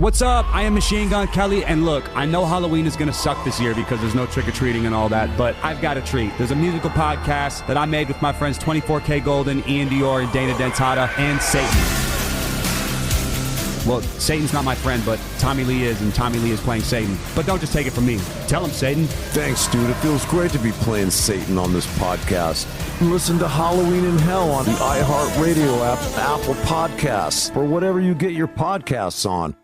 What's up? I am Machine Gun Kelly, and look, I know Halloween is going to suck this year because there's no trick-or-treating and all that, but I've got a treat. There's a musical podcast that I made with my friends 24K Golden, Ian Dior, and Dana Dentata, and Satan. Well, Satan's not my friend, but Tommy Lee is, and Tommy Lee is playing Satan. But don't just take it from me. Tell him, Satan. Thanks, dude. It feels great to be playing Satan on this podcast. Listen to Halloween in Hell on the iHeartRadio app, Apple Podcasts, or whatever you get your podcasts on.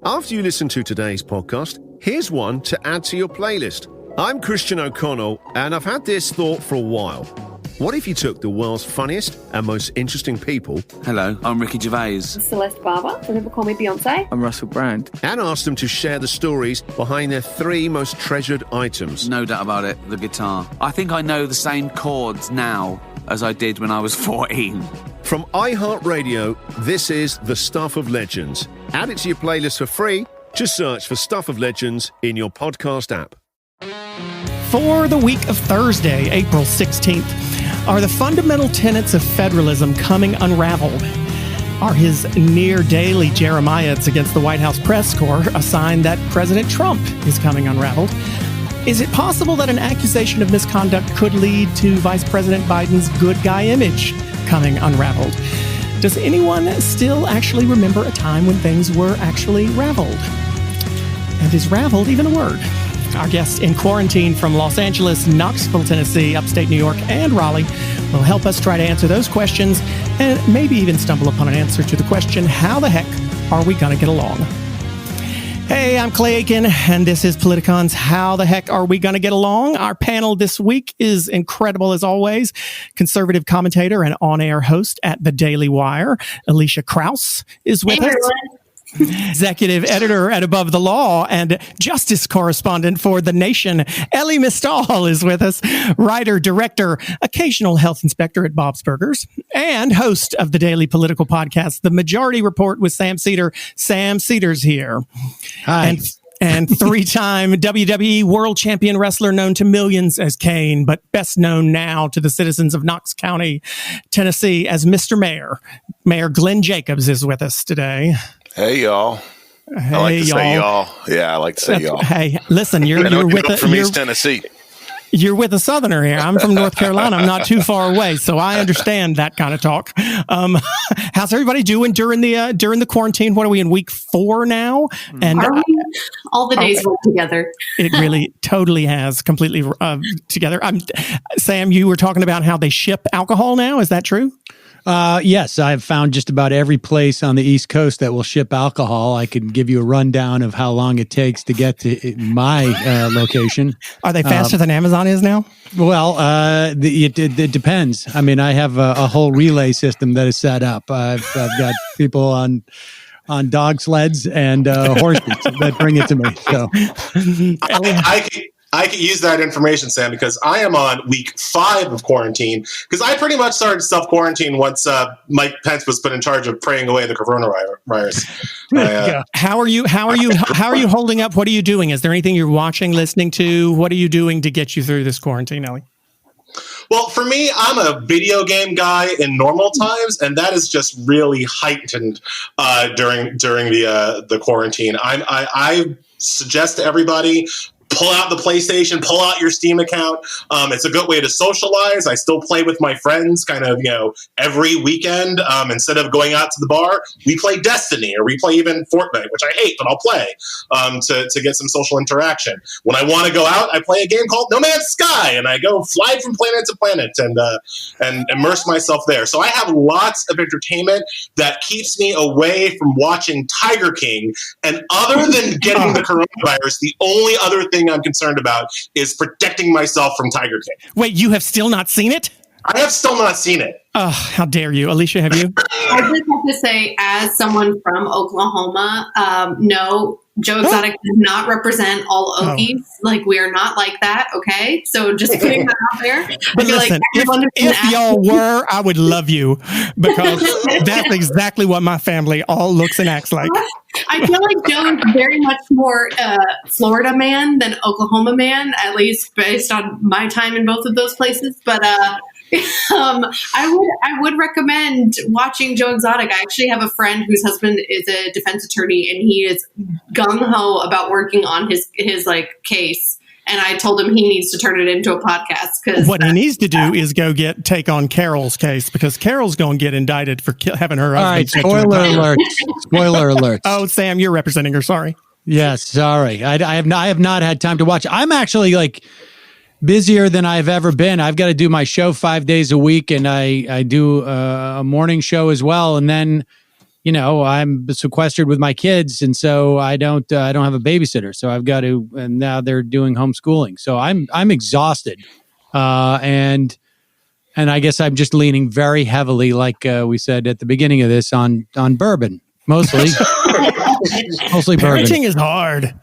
After you listen to today's podcast, here's one to add to your playlist. I'm Christian O'Connell, and I've had this thought for a while. What if you took the world's funniest and most interesting people... Hello, I'm Ricky Gervais. Celeste Barber. Some people call me Beyonce. I'm Russell Brand. ...and asked them to share the stories behind their 3 most treasured items. No doubt about it, the guitar. I think I know the same chords now as I did when I was 14. From iHeartRadio, this is The Stuff of Legends. Add it to your playlist for free. Just search for Stuff of Legends in your podcast app. For the week of Thursday, April 16th, are the fundamental tenets of federalism coming unraveled? Are his near-daily Jeremiads against the White House press corps a sign that President Trump is coming unraveled? Is it possible that an accusation of misconduct could lead to Vice President Biden's good guy image coming unraveled? Does anyone still actually remember a time when things were actually raveled? And is raveled even a word? Our guest in quarantine from Los Angeles, Knoxville, Tennessee, upstate New York, and Raleigh will help us try to answer those questions and maybe even stumble upon an answer to the question, how the heck are we going to get along? Hey, I'm Clay Aiken, and this is Politicon's How the Heck Are We Gonna Get Along? Our panel this week is incredible as always. Conservative commentator and on-air host at The Daily Wire, Elisha Krauss is with us. Everyone. Executive editor at Above the Law and justice correspondent for The Nation, Elie Mystal is with us. Writer, director, occasional health inspector at Bob's Burgers, and host of the daily political podcast, The Majority Report with Sam Seder. Sam Seder's here. Hi. And 3-time WWE World Champion wrestler known to millions as Kane, but best known now to the citizens of Knox County, Tennessee as Mr. Mayor. Mayor Glenn Jacobs is with us today. Hey, y'all. Hey, I like to y'all. say y'all. Yeah, I like to say y'all. Hey, listen, you're with from East Tennessee. You're with a Southerner here. I'm from North Carolina. I'm not too far away, so I understand that kind of talk. How's everybody doing during the quarantine? What are we in week 4 now? And Are we? All the days work together. It really totally has completely together. Sam, you were talking about how they ship alcohol now. Is that true? Yes, I've found just about every place on the East Coast that will ship alcohol. I can give you a rundown of how long it takes to get to my location. Are they faster than Amazon is now? Well, it depends. I mean, I have a whole relay system that is set up. I've got people on dog sleds and horses that bring it to me. So I could use that information, Sam, because I am on week 5 of quarantine, because I pretty much started self-quarantine once Mike Pence was put in charge of praying away the coronavirus. How are you holding up? What are you doing? Is there anything you're watching, listening to? What are you doing to get you through this quarantine, Elie? Well, for me, I'm a video game guy in normal times, and that is just really heightened during the quarantine. I suggest to everybody, pull out the PlayStation, pull out your Steam account. It's a good way to socialize. I still play with my friends kind of, every weekend. Instead of going out to the bar, we play Destiny or we play even Fortnite, which I hate, but I'll play to get some social interaction. When I want to go out, I play a game called No Man's Sky, and I go fly from planet to planet and immerse myself there. So I have lots of entertainment that keeps me away from watching Tiger King. And other than getting the coronavirus, the only other thing I'm concerned about is protecting myself from Tiger King. Wait, you have still not seen it? I have still not seen it. Oh, how dare you. Elisha, have you? I just have to say, as someone from Oklahoma, no, Joe Exotic does not represent all Okies. Like, we are not like that, okay? So just putting that out there. But listen, if y'all were, I would love you, because that's exactly what my family all looks and acts like. I feel like Joe is very much more Florida man than Oklahoma man, at least based on my time in both of those places. But I would recommend watching Joe Exotic. I actually have a friend whose husband is a defense attorney, and he is gung ho about working on his like case. And I told him he needs to turn it into a podcast. Because what he needs to do is take on Carol's case, because Carol's going to get indicted for having her husband. All right, spoiler alert! Spoiler alert! Oh, Sam, you're representing her. Sorry. Yes, sorry. I have not had time to watch. I'm actually like busier than I've ever been. I've got to do my show 5 days a week, and I do a morning show as well, and then. I'm sequestered with my kids, and so I don't have a babysitter. So I've got to, and now they're doing homeschooling. So I'm exhausted, and I guess I'm just leaning very heavily, like we said at the beginning of this, on bourbon, mostly bourbon. Parenting is hard.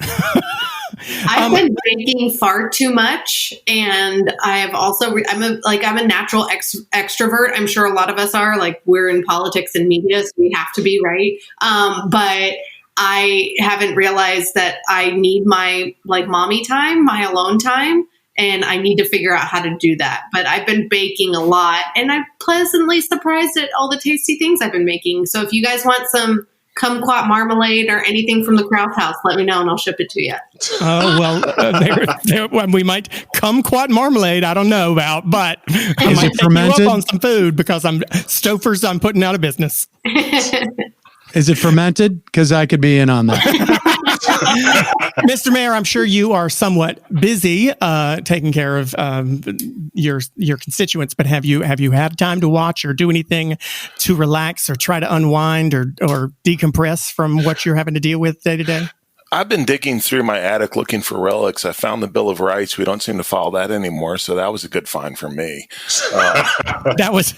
I've been drinking far too much, and I have also I'm a natural extrovert. I'm sure a lot of us are. Like, we're in politics and media, so we have to be, right. But I haven't realized that I need my mommy time, my alone time, and I need to figure out how to do that. But I've been baking a lot, and I'm pleasantly surprised at all the tasty things I've been making. So if you guys want some kumquat marmalade or anything from the Krauss house, let me know and I'll ship it to you. We might kumquat marmalade. I don't know about, but I might take you up on some food, because I'm putting out of business. Is it fermented? Because I could be in on that. Mr. Mayor, I'm sure you are somewhat busy taking care of your constituents, but have you had time to watch or do anything to relax or try to unwind or decompress from what you're having to deal with day to day? I've been digging through my attic looking for relics. I found the Bill of Rights. We don't seem to follow that anymore, so that was a good find for me. That was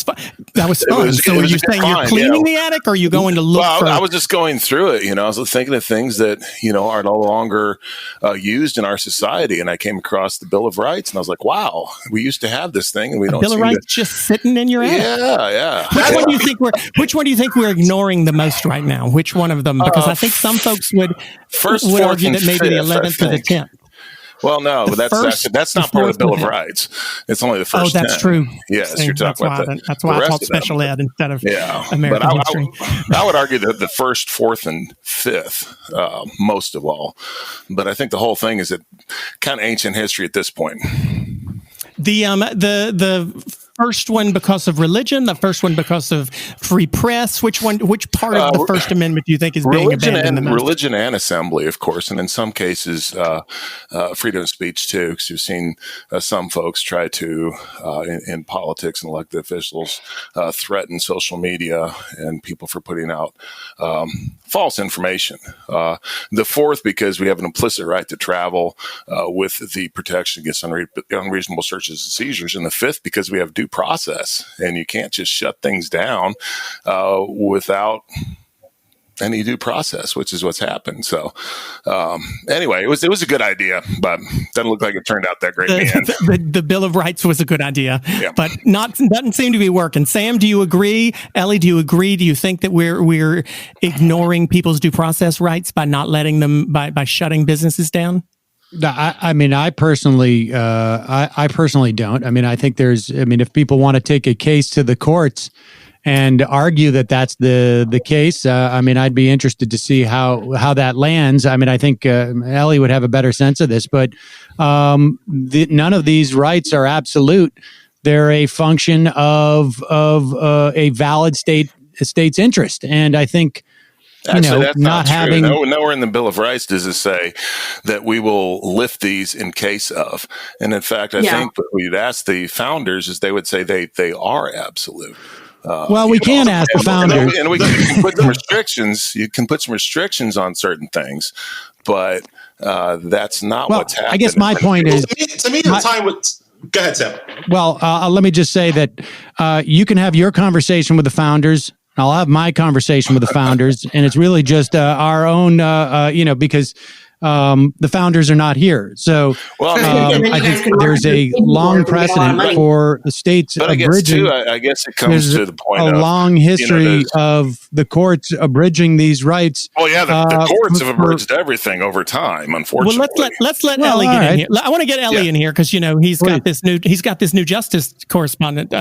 fun. So are you saying you're cleaning the attic, or are you going to look for? I was just going through it. I was thinking of things that are no longer used in our society, and I came across the Bill of Rights, and I was like, "Wow, we used to have this thing, and we don't." Bill of Rights just sitting in your attic. Yeah. Which one do you think we're ignoring the most right now? Which one of them? Because I think some folks would argue that maybe the 11th or the 10th. Well, no, but that's not part of the Bill of Rights. It's only the first 10. Oh, that's true. Yes, you're talking about that. That's why I taught special ed instead of American history. I would argue that the first, fourth, and fifth, most of all. But I think the whole thing is kind of ancient history at this point. The first one because of religion, the first one because of free press. Which part of the First Amendment do you think is being abandoned the most? Religion and assembly, of course, and in some cases, freedom of speech too. Because you've seen some folks try to, in politics and elected officials, threaten social media and people for putting out false information. The fourth, because we have an implicit right to travel with the protection against unreasonable searches and seizures, and the fifth, because we have due process, and you can't just shut things down without any due process, which is what's happened. So anyway, it was a good idea, but doesn't look like it turned out that great in the end. The Bill of Rights was a good idea, but doesn't seem to be working. Sam, do you agree? Elie, do you agree? Do you think that we're ignoring people's due process rights by not letting them by shutting businesses down? I personally don't. I think if people want to take a case to the courts and argue that that's the case, I'd be interested to see how that lands. I think Elie would have a better sense of this, but none of these rights are absolute. They're a function of a valid state's interest, and I think. Actually, that's not true. Nowhere in the Bill of Rights does it say that we will lift these in case of. And in fact, I think what we'd ask the founders is they would say they are absolute. We can ask the founders. And we can put some restrictions. You can put some restrictions on certain things, but that's not what's happening. I guess my point is... To me, the time was... Go ahead, Sam. Well, let me just say that you can have your conversation with the founders. I'll have my conversation with the founders, and it's really just our own, because the founders are not here. So I think there's a long precedent for the states abridging. I guess it comes to the point of a long history of the courts abridging these rights. Well, yeah, the courts have abridged everything over time, unfortunately. Well, let's let Elie get in here. I want to get Elie in here because he's got this new justice correspondent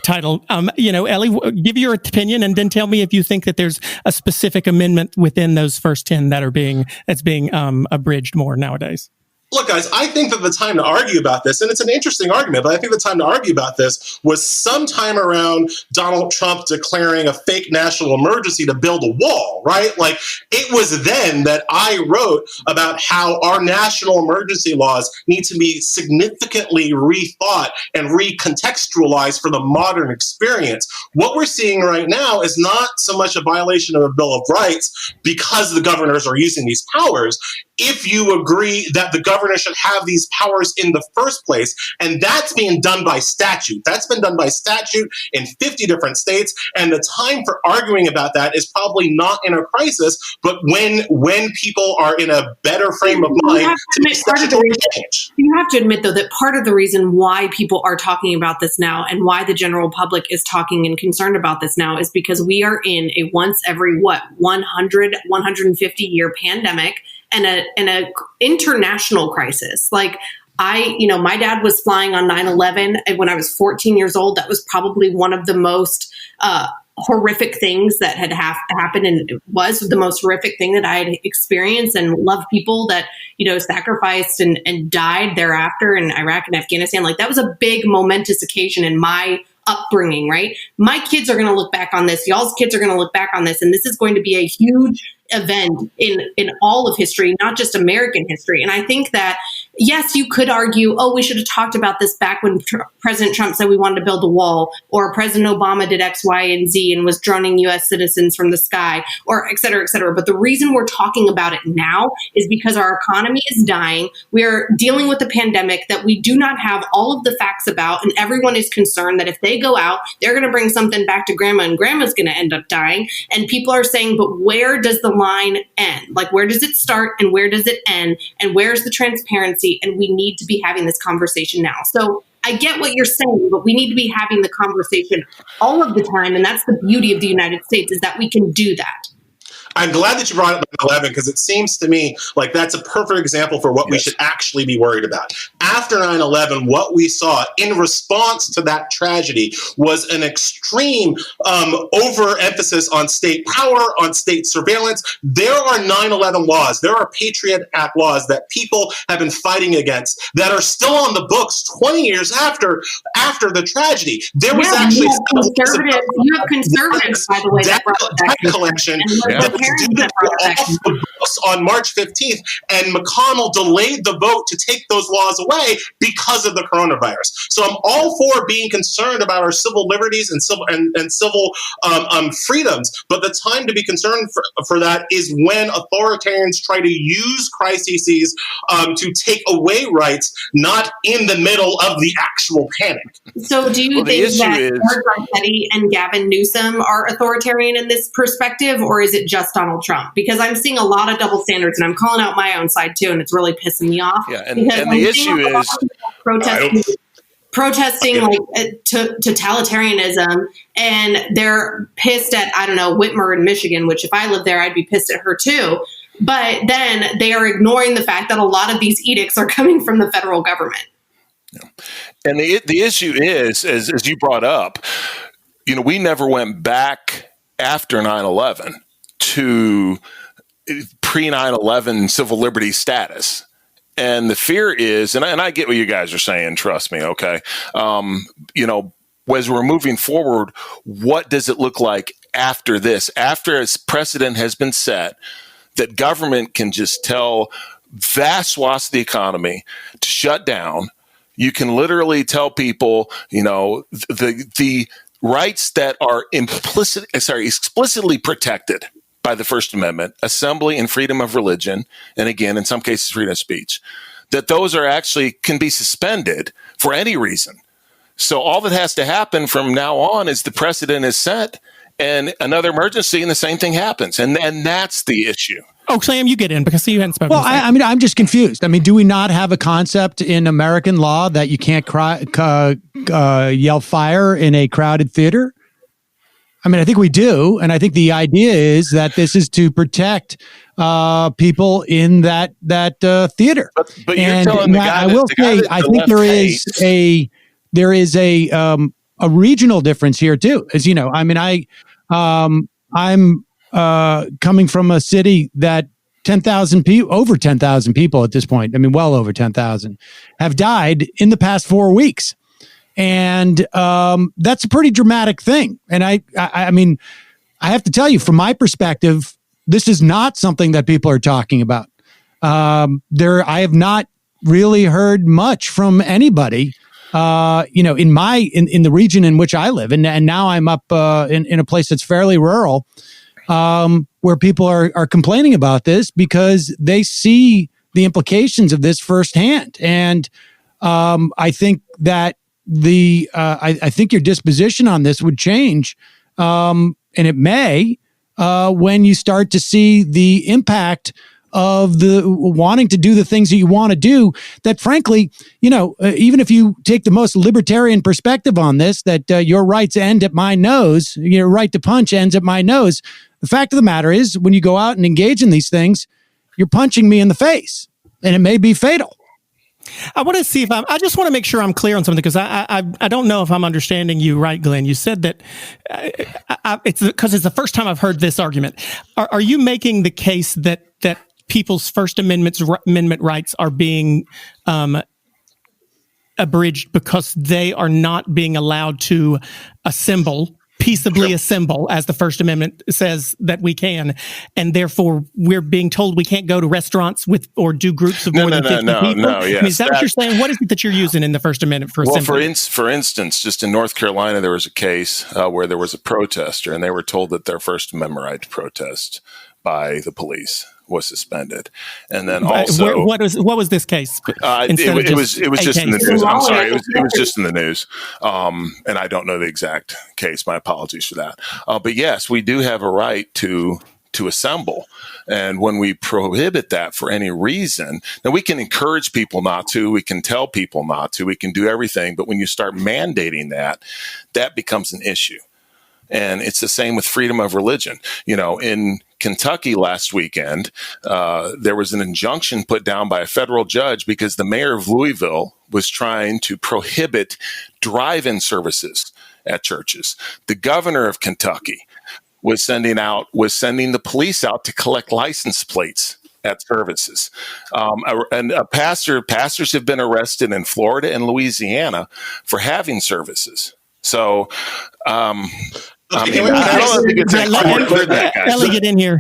title. Elie, give your opinion and then tell me if you think that there's a specific amendment within those first 10 that's being abridged more nowadays. Look, guys, I think that the time to argue about this, and it's an interesting argument, but I think the time to argue about this was sometime around Donald Trump declaring a fake national emergency to build a wall, right? Like, it was then that I wrote about how our national emergency laws need to be significantly rethought and recontextualized for the modern experience. What we're seeing right now is not so much a violation of a Bill of Rights because the governors are using these powers. If you agree that the governor should have these powers in the first place, and that's being done by statute. That's been done by statute in 50 different states, and the time for arguing about that is probably not in a crisis, but when people are in a better frame of mind to make statutory change. You have to admit, though, that part of the reason why people are talking about this now and why the general public is talking and concerned about this now is because we are in a once every, 150 year pandemic and a international crisis. Like, my dad was flying on 9/11 when I was 14 years old. That was probably one of the most horrific things that had happened, and it was the most horrific thing that I had experienced, and loved people that, sacrificed and died thereafter in Iraq and Afghanistan. Like, that was a big momentous occasion in my upbringing, right? My kids are going to look back on this. Y'all's kids are going to look back on this. And this is going to be a huge event in all of history, not just American history. And I think that, yes, you could argue, we should have talked about this back when President Trump said we wanted to build a wall, or President Obama did X, Y, and Z and was droning U.S. citizens from the sky, or et cetera, et cetera. But the reason we're talking about it now is because our economy is dying. We are dealing with a pandemic that we do not have all of the facts about. And everyone is concerned that if they go out, they're going to bring something back to grandma and grandma's going to end up dying. And people are saying, but where does the line end? Like, where does it start and where does it end? And where's the transparency? And we need to be having this conversation now. So I get what you're saying, but we need to be having the conversation all of the time. And that's the beauty of the United States, is that we can do that. I'm glad that you brought up 9/11, because it seems to me like that's a perfect example for what we should actually be worried about. After 9/11, what we saw in response to that tragedy was an extreme overemphasis on state power, on state surveillance. There are 9/11 laws, there are Patriot Act laws that people have been fighting against that are still on the books 20 years after the tragedy. There was actually you have conservatives, by the way, that collection off the books on March 15th, and McConnell delayed the vote to take those laws away because of the coronavirus. So I'm all for being concerned about our civil liberties and civil freedoms, but the time to be concerned for that is when authoritarians try to use crises to take away rights, not in the middle of the actual panic. So do you think that Mark Garcetti and Gavin Newsom are authoritarian in this perspective, or is it just Donald Trump? Because I'm seeing a lot of double standards, and I'm calling out my own side too, and it's really pissing me off. Yeah, and the issue is protesting like totalitarianism, and they're pissed at, Whitmer in Michigan, which if I lived there, I'd be pissed at her too. But then they are ignoring the fact that a lot of these edicts are coming from the federal government. Yeah. And the issue is, as you brought up, we never went back after 9/11 to pre-9/11 civil liberties status. And the fear is, and I get what you guys are saying, trust me, okay? As we're moving forward, what does it look like after this? After a precedent has been set that government can just tell vast swaths of the economy to shut down. You can literally tell people, the rights that are explicitly protected by the First Amendment, assembly and freedom of religion, and again, in some cases, freedom of speech, that those are actually can be suspended for any reason. So all that has to happen from now on is the precedent is set and another emergency and the same thing happens. And that's the issue. Oh, Sam, you get in because you hadn't spoken. Well, I mean, I'm just confused. I mean, do we not have a concept in American law that you can't yell fire in a crowded theater? I mean, I think we do. And I think the idea is that this is to protect people in that theater. But you're and telling the guy I will say, I think there is a regional difference here too. As you know, I mean, I'm coming from a city that 10,000 people, over 10,000 people at this point, I mean, well over 10,000 have died in the past 4 weeks. And that's a pretty dramatic thing. And I mean, I have to tell you, from my perspective, this is not something that people are talking about. I have not really heard much from anybody, in the region in which I live. And now I'm up in a place that's fairly rural, where people are complaining about this because they see the implications of this firsthand. And I think that I think your disposition on this would change, and it may, when you start to see the impact of the wanting to do the things that you want to do, that frankly, even if you take the most libertarian perspective on this, that your rights end at my nose, your right to punch ends at my nose. The fact of the matter is, when you go out and engage in these things, you're punching me in the face, and it may be fatal. I want to see I just want to make sure I'm clear on something, because I don't know if I'm understanding you right, Glenn. You said that it's because it's the first time I've heard this argument. Are you making the case that people's First Amendment rights are being abridged because they are not being allowed to peaceably assemble, as the First Amendment says that we can, and therefore we're being told we can't go to restaurants or do groups of more than 50 people? No, yes. I mean, is that what you're saying? What is it that you're using in the First Amendment for assembly? Well, for instance, just in North Carolina, there was a case where there was a protester, and they were told that their First Amendment right to protest by the police was suspended. And then also, what was this case? It was just in the news. I'm sorry, it was just in the news. And I don't know the exact case. My apologies for that. But yes, we do have a right to assemble. And when we prohibit that for any reason, now we can encourage people not to, we can tell people not to, we can do everything. But when you start mandating that becomes an issue. And it's the same with freedom of religion. In Kentucky last weekend, there was an injunction put down by a federal judge because the mayor of Louisville was trying to prohibit drive-in services at churches. The governor of Kentucky was sending the police out to collect license plates at services. Pastors have been arrested in Florida and Louisiana for having services. So, I don't think it's quite clear that, guys. Ellie, get in here.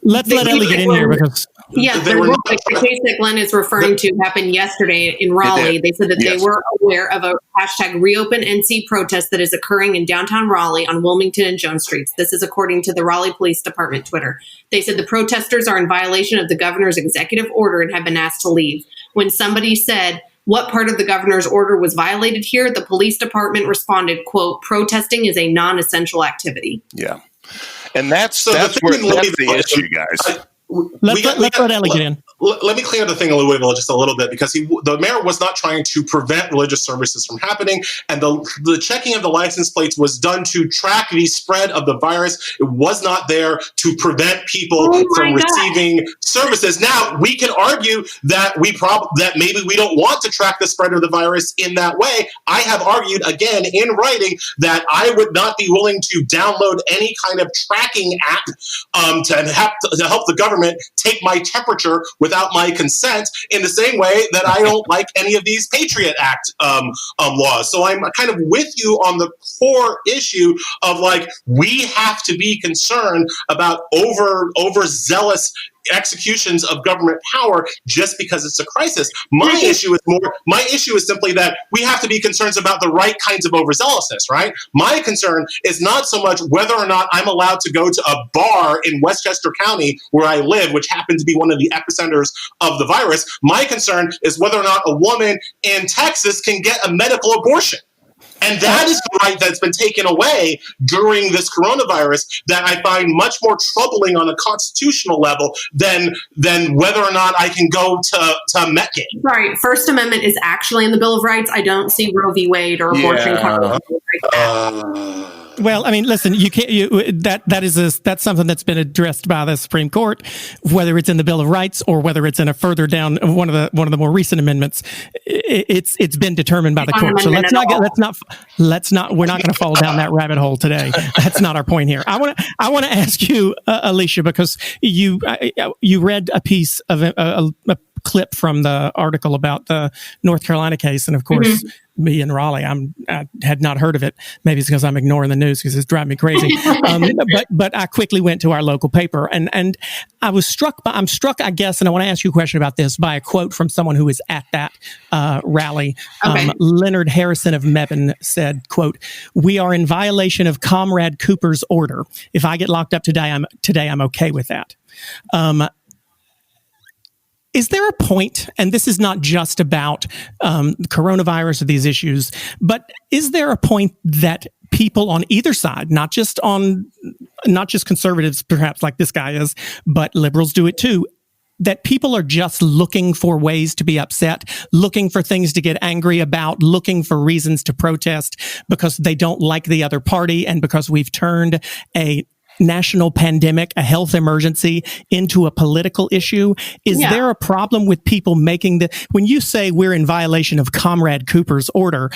Let's let Ellie get in here, because the case that Glenn is referring to happened yesterday in Raleigh. They said that they were aware of a hashtag Reopen NC protest that is occurring in downtown Raleigh on Wilmington and Jones Streets. This is according to the Raleigh Police Department Twitter. They said the protesters are in violation of the governor's executive order and have been asked to leave. When somebody said, what part of the governor's order was violated here? The police department responded, quote, protesting is a non-essential activity. Yeah. And that's the issue, guys. Let's let Ellie get in. Let me clear the thing in Louisville just a little bit, because the mayor was not trying to prevent religious services from happening, and the checking of the license plates was done to track the spread of the virus. It was not there to prevent people from receiving services. Now, we can argue that that maybe we don't want to track the spread of the virus in that way. I have argued, again, in writing, that I would not be willing to download any kind of tracking app to help the government take my temperature without my consent, in the same way that I don't like any of these Patriot Act laws. So I'm kind of with you on the core issue of, like, we have to be concerned about overzealous executions of government power just because it's a crisis. My issue is simply that we have to be concerned about the right kinds of overzealousness, right? My concern is not so much whether or not I'm allowed to go to a bar in Westchester County where I live, which happens to be one of the epicenters of the virus. My concern is whether or not a woman in Texas can get a medical abortion. And that is the right that's been taken away during this coronavirus that I find much more troubling on a constitutional level than whether or not I can go to a Met game. Right. First Amendment is actually in the Bill of Rights. I don't see Roe v. Wade or abortion covered. Well, I mean, listen, you can't. That's something that's been addressed by the Supreme Court, whether it's in the Bill of Rights or whether it's in a further down one of the more recent amendments. It's been determined by the court. So let's not. We're not going to fall down that rabbit hole today. That's not our point here. I want to ask you, Elisha, because you read a piece of a clip from the article about the North Carolina case, and of course. Me in Raleigh, I had not heard of it. Maybe it's because I'm ignoring the news because it's driving me crazy. But I quickly went to our local paper, and I'm struck, I guess, and I want to ask you a question about this by a quote from someone who was at that rally. Okay. Leonard Harrison of Mebane said, quote, "We are in violation of Comrade Cooper's order. If I get locked up today, I'm okay with that." Is there a point, and this is not just about coronavirus or these issues, but is there a point that people on either side, not just conservatives, perhaps like this guy is, but liberals do it too, that people are just looking for ways to be upset, looking for things to get angry about, looking for reasons to protest because they don't like the other party and because we've turned a national pandemic, a health emergency, into a political issue? Is there a problem with people making when you say we're in violation of Comrade Cooper's order,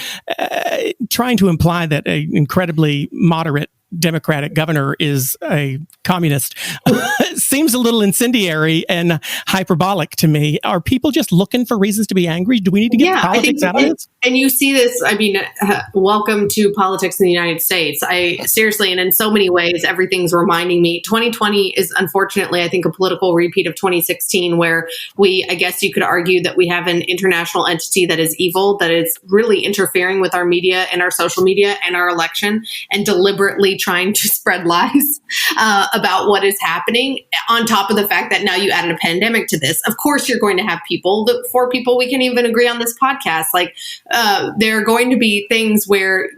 trying to imply that an incredibly moderate Democratic governor is a communist seems a little incendiary and hyperbolic to me. Are people just looking for reasons to be angry? Do we need to get politics out of this? And you see this, I mean, welcome to politics in the United States. Seriously, and in so many ways, everything's reminding me. 2020 is unfortunately, I think, a political repeat of 2016, where I guess you could argue that we have an international entity that is evil, that is really interfering with our media and our social media and our election and deliberately trying to spread lies about what is happening, on top of the fact that now you added a pandemic to this. Of course, you're going to have people, the 4 people we can even agree on this podcast, like there are going to be things where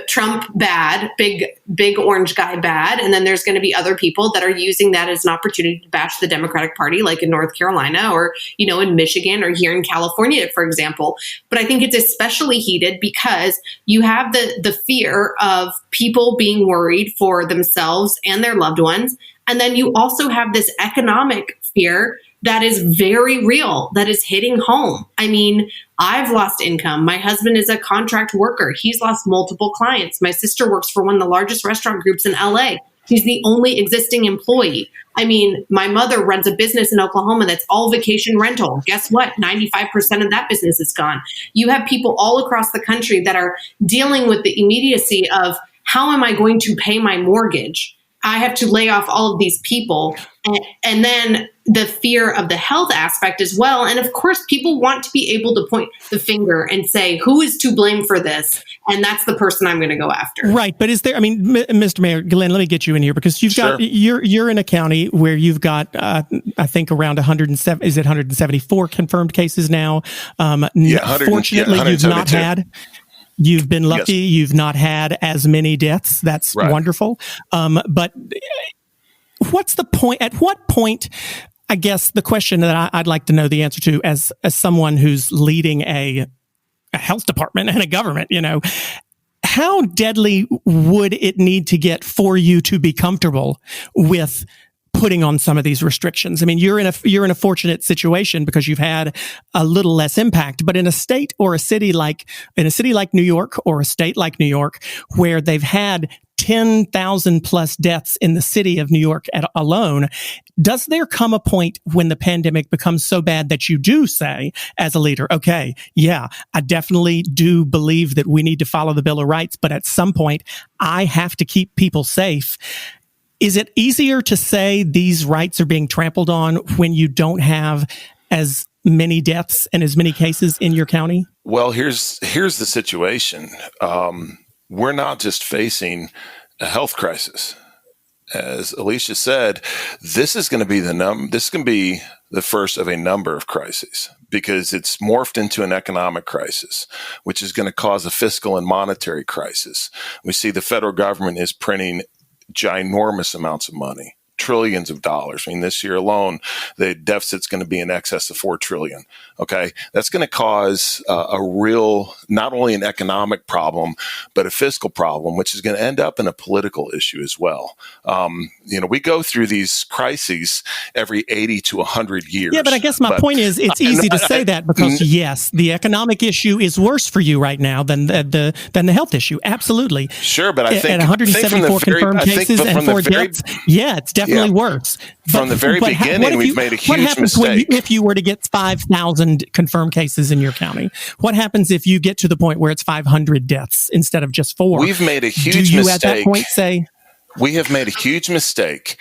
Trump bad, big orange guy bad, and then there's going to be other people that are using that as an opportunity to bash the Democratic Party, like in North Carolina or, in Michigan or here in California, for example. But I think it's especially heated because you have the fear of people being worried for themselves and their loved ones. And then you also have this economic fear that is very real, that is hitting home. I mean, I've lost income. My husband is a contract worker. He's lost multiple clients. My sister works for one of the largest restaurant groups in LA. She's the only existing employee. I mean, my mother runs a business in Oklahoma that's all vacation rental. Guess what? 95% of that business is gone. You have people all across the country that are dealing with the immediacy of, how am I going to pay my mortgage? I have to lay off all of these people. And then the fear of the health aspect as well. And of course, people want to be able to point the finger and say, who is to blame for this? And that's the person I'm going to go after. Right. But is there, I mean, Mr. Mayor, Glenn, let me get you in here because you've got, you're in a county where you've got, I think around 174 confirmed cases now. Fortunately, you've not had. You've been lucky. Yes. You've not had as many deaths. That's wonderful. But what's the point? At what point, I guess the question that I'd like to know the answer to as someone who's leading a health department and a government, how deadly would it need to get for you to be comfortable with putting on some of these restrictions? I mean, you're in a fortunate situation because you've had a little less impact, but in a state or a city like New York or a state like New York, where they've had 10,000 plus deaths in the city of New York alone, does there come a point when the pandemic becomes so bad that you do say, as a leader, okay, yeah, I definitely do believe that we need to follow the Bill of Rights, but at some point I have to keep people safe? Is it easier to say these rights are being trampled on when you don't have as many deaths and as many cases in your county? Well, here's the situation. We're not just facing a health crisis. as Elisha said, this is going to be the first of a number of crises, because it's morphed into an economic crisis, which is going to cause a fiscal and monetary crisis. We see the federal government is printing ginormous amounts of money, trillions of dollars. I mean, this year alone, the deficit's going to be in excess of $4 trillion. Okay. That's going to cause a real, not only an economic problem, but a fiscal problem, which is going to end up in a political issue as well. We go through these crises every 80 to 100 years. Yeah, but I guess my point is, it's easy to say that because yes, the economic issue is worse for you right now than the health issue. Absolutely. Sure, but I think at 174 confirmed cases and 4 deaths, yeah, it's definitely worse. From the very beginning, we've made a huge mistake. If you were to get 5,000 confirmed cases in your county, what happens if you get to the point where it's 500 deaths instead of just 4? We've made a huge mistake. Do you at that point say? We have made a huge mistake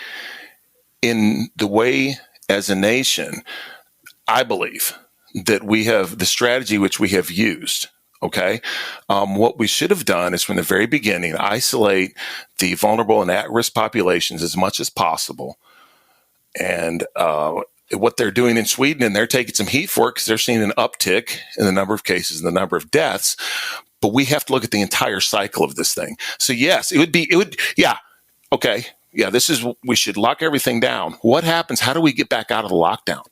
in the way, as a nation, I believe, that we have the strategy which we have used. Okay. What we should have done is from the very beginning, isolate the vulnerable and at-risk populations as much as possible. And what they're doing in Sweden, and they're taking some heat for it because they're seeing an uptick in the number of cases and the number of deaths. But we have to look at the entire cycle of this thing. So yes, okay. Yeah, we should lock everything down. What happens? How do we get back out of the lockdown?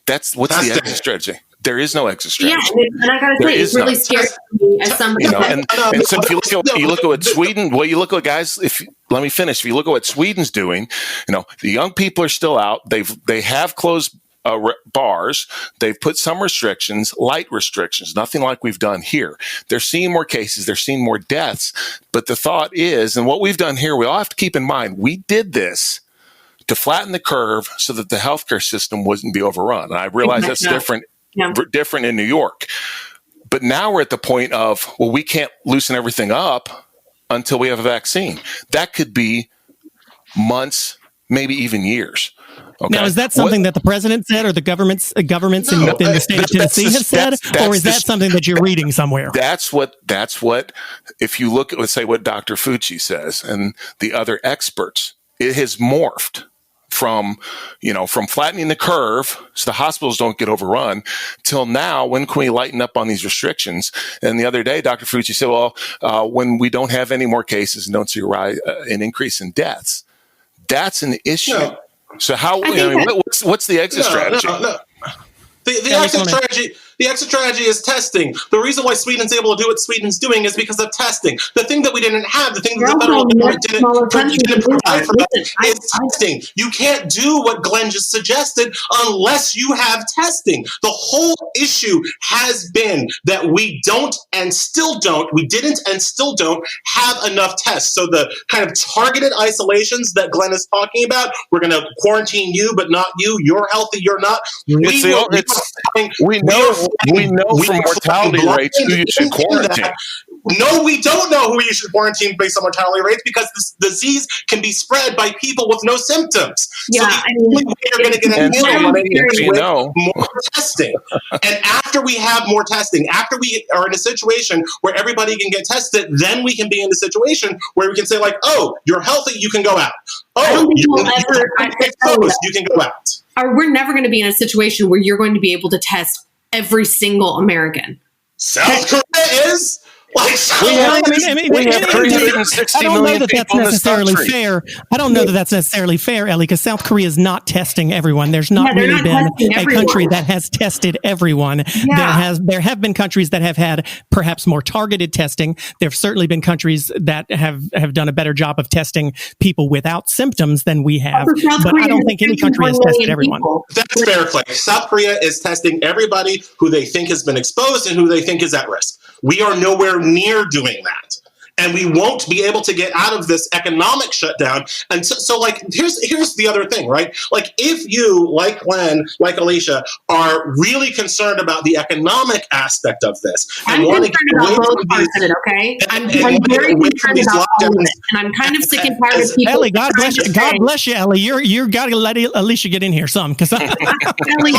What's the exit strategy? There is no exit strategy. Yeah, and I gotta say, it's really scary to me as somebody. And so if you look at what Sweden, let me finish. If you look at what Sweden's doing, the young people are still out. They have closed bars. They've put some restrictions, light restrictions, nothing like we've done here. They're seeing more cases. They're seeing more deaths. But the thought is, and what we've done here, we all have to keep in mind, we did this to flatten the curve so that the healthcare system wouldn't be overrun. And I realize that's different in New York. But now we're at the point of, we can't loosen everything up until we have a vaccine. That could be months, maybe even years. Okay. Now, is that something that the president said, or the governments in the state of Tennessee have said, or is that something that you're reading somewhere? That's what. If you look at, let's say, what Dr. Fauci says and the other experts, it has morphed from flattening the curve so the hospitals don't get overrun till now. When can we lighten up on these restrictions? And the other day, Dr. Fauci said, when we don't have any more cases and don't see an increase in deaths, that's an issue. No. So what's the exit strategy? No. The exit strategy is testing. The reason why Sweden's able to do what Sweden's doing is because of testing. The thing that we didn't have, the thing that the federal government didn't provide for us is testing. You can't do what Glenn just suggested unless you have testing. The whole issue has been that we didn't and still don't have enough tests. So the kind of targeted isolations that Glenn is talking about, we're going to quarantine you, but not you. You're healthy, you're not. We know from mortality rates who you should quarantine. No, we don't know who you should quarantine based on mortality rates because this disease can be spread by people with no symptoms. Yeah, so the only way you're going to get a handle on it is with more testing. And after we have more testing, after we are in a situation where everybody can get tested, then we can be in a situation where we can say, like, oh, you're healthy, you can go out. Oh, you can go out. We're never going to be in a situation where you're going to be able to test every single American. South Korea is. We have 360 million people in this country. I don't know that that's necessarily fair, Elie, because South Korea is not testing everyone. There's not really been a country that has tested everyone. Yeah. There have been countries that have had perhaps more targeted testing. There have certainly been countries that have done a better job of testing people without symptoms than we have. But I don't think any country has tested everyone. That's fair play. South Korea is testing everybody who they think has been exposed and who they think is at risk. We are nowhere near doing that. And we won't be able to get out of this economic shutdown. And so like, here's the other thing, right? Like, if you, like Glenn, like Elisha, are really concerned about the economic aspect of this, and want to get away from these, okay? I'm very concerned about all of it, and I'm kind of sick and tired of people. Elie, God bless you, Elie. You got to let Elisha get in here some, because Elie,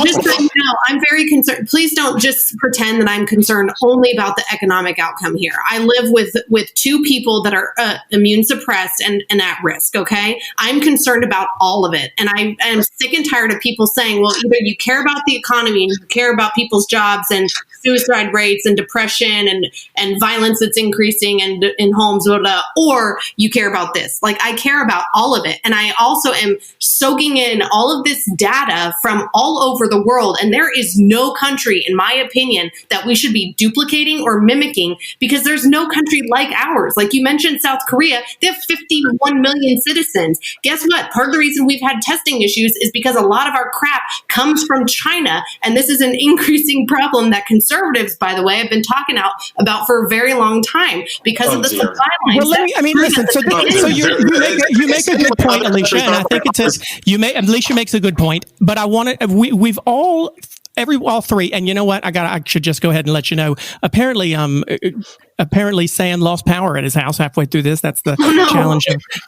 just so you know, I'm very concerned. Please don't just pretend that I'm concerned only about the economic outcome here. I live with two do people that are immune suppressed and at risk, okay? I'm concerned about all of it. And I am sick and tired of people saying, well, either you care about the economy and you care about people's jobs and suicide rates and depression and violence that's increasing and in homes, blah, blah, or you care about this. Like, I care about all of it. And I also am soaking in all of this data from all over the world. And there is no country, in my opinion, that we should be duplicating or mimicking, because there's no country like ours. Like you mentioned, South Korea, they have 51 million citizens. Guess what? Part of the reason we've had testing issues is because a lot of our crap comes from China. And this is an increasing problem that conservatives, by the way, have been talking about for a very long time because of the supply lines. Well, listen. So you make a good point, Elisha, and I think it says Elisha makes a good point. But I want to. We've all three, and you know what? I should just go ahead and let you know. Apparently, Sam lost power at his house halfway through this. That's the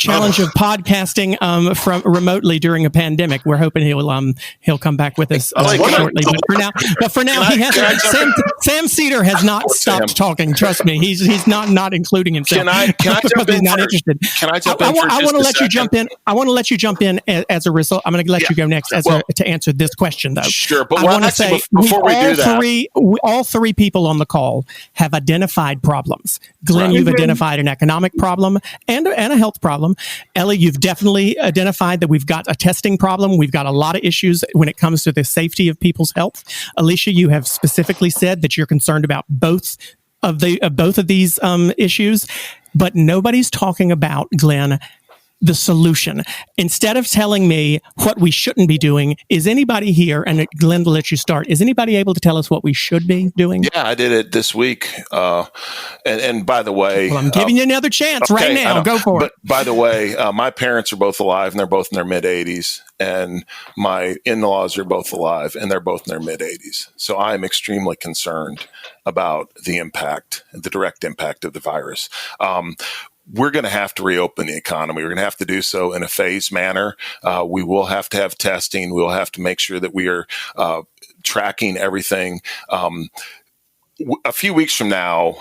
challenge of podcasting from remotely during a pandemic. We're hoping he'll come back with us shortly. But for now, he hasn't. Sam Seder has not stopped talking. Trust me, he's not including himself. Can I jump in? He's not interested. Can I jump in? I want to let you jump in. I want to let you jump in as a result. I'm going to let you go next to answer this question, though. Sure, but I want to say all three people on the call have identified problems. Glenn, you've identified an economic problem and a health problem. Elie, you've definitely identified that we've got a testing problem. We've got a lot of issues when it comes to the safety of people's health. Elisha, you have specifically said that you're concerned about both of these issues, but nobody's talking about, Glenn, the solution. Instead of telling me what we shouldn't be doing, is anybody here, and Glenn will let you start, is anybody able to tell us what we should be doing? Yeah, I did it this week. And by the way... Well, I'm giving you another chance right now. Go for it. But by the way, my parents are both alive, and they're both in their mid-80s. And my in-laws are both alive, and they're both in their mid-80s. So I am extremely concerned about the direct impact of the virus. We're going to have to reopen the economy. We're going to have to do so in a phased manner. We will have to have testing. We'll have to make sure that we are tracking everything. A few weeks from now,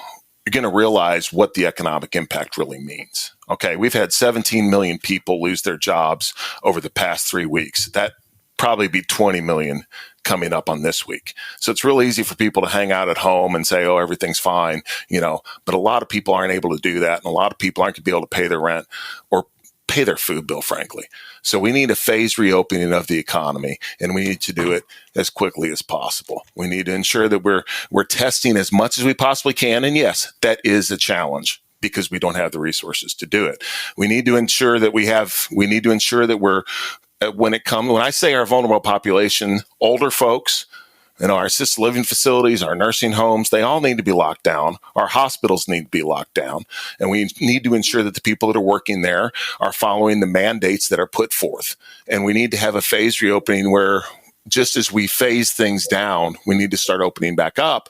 you're going to realize what the economic impact really means. Okay, we've had 17 million people lose their jobs over the past 3 weeks. That probably be 20 million coming up on this week. So it's really easy for people to hang out at home and say, oh, everything's fine, but a lot of people aren't able to do that. And a lot of people aren't going to be able to pay their rent or pay their food bill, frankly. So we need a phased reopening of the economy, and we need to do it as quickly as possible. We need to ensure that we're testing as much as we possibly can. And yes, that is a challenge, because we don't have the resources to do it. We need to ensure that we're when I say our vulnerable population, older folks, our assisted living facilities, our nursing homes, they all need to be locked down. Our hospitals need to be locked down. And we need to ensure that the people that are working there are following the mandates that are put forth. And we need to have a phased reopening where, just as we phase things down, we need to start opening back up.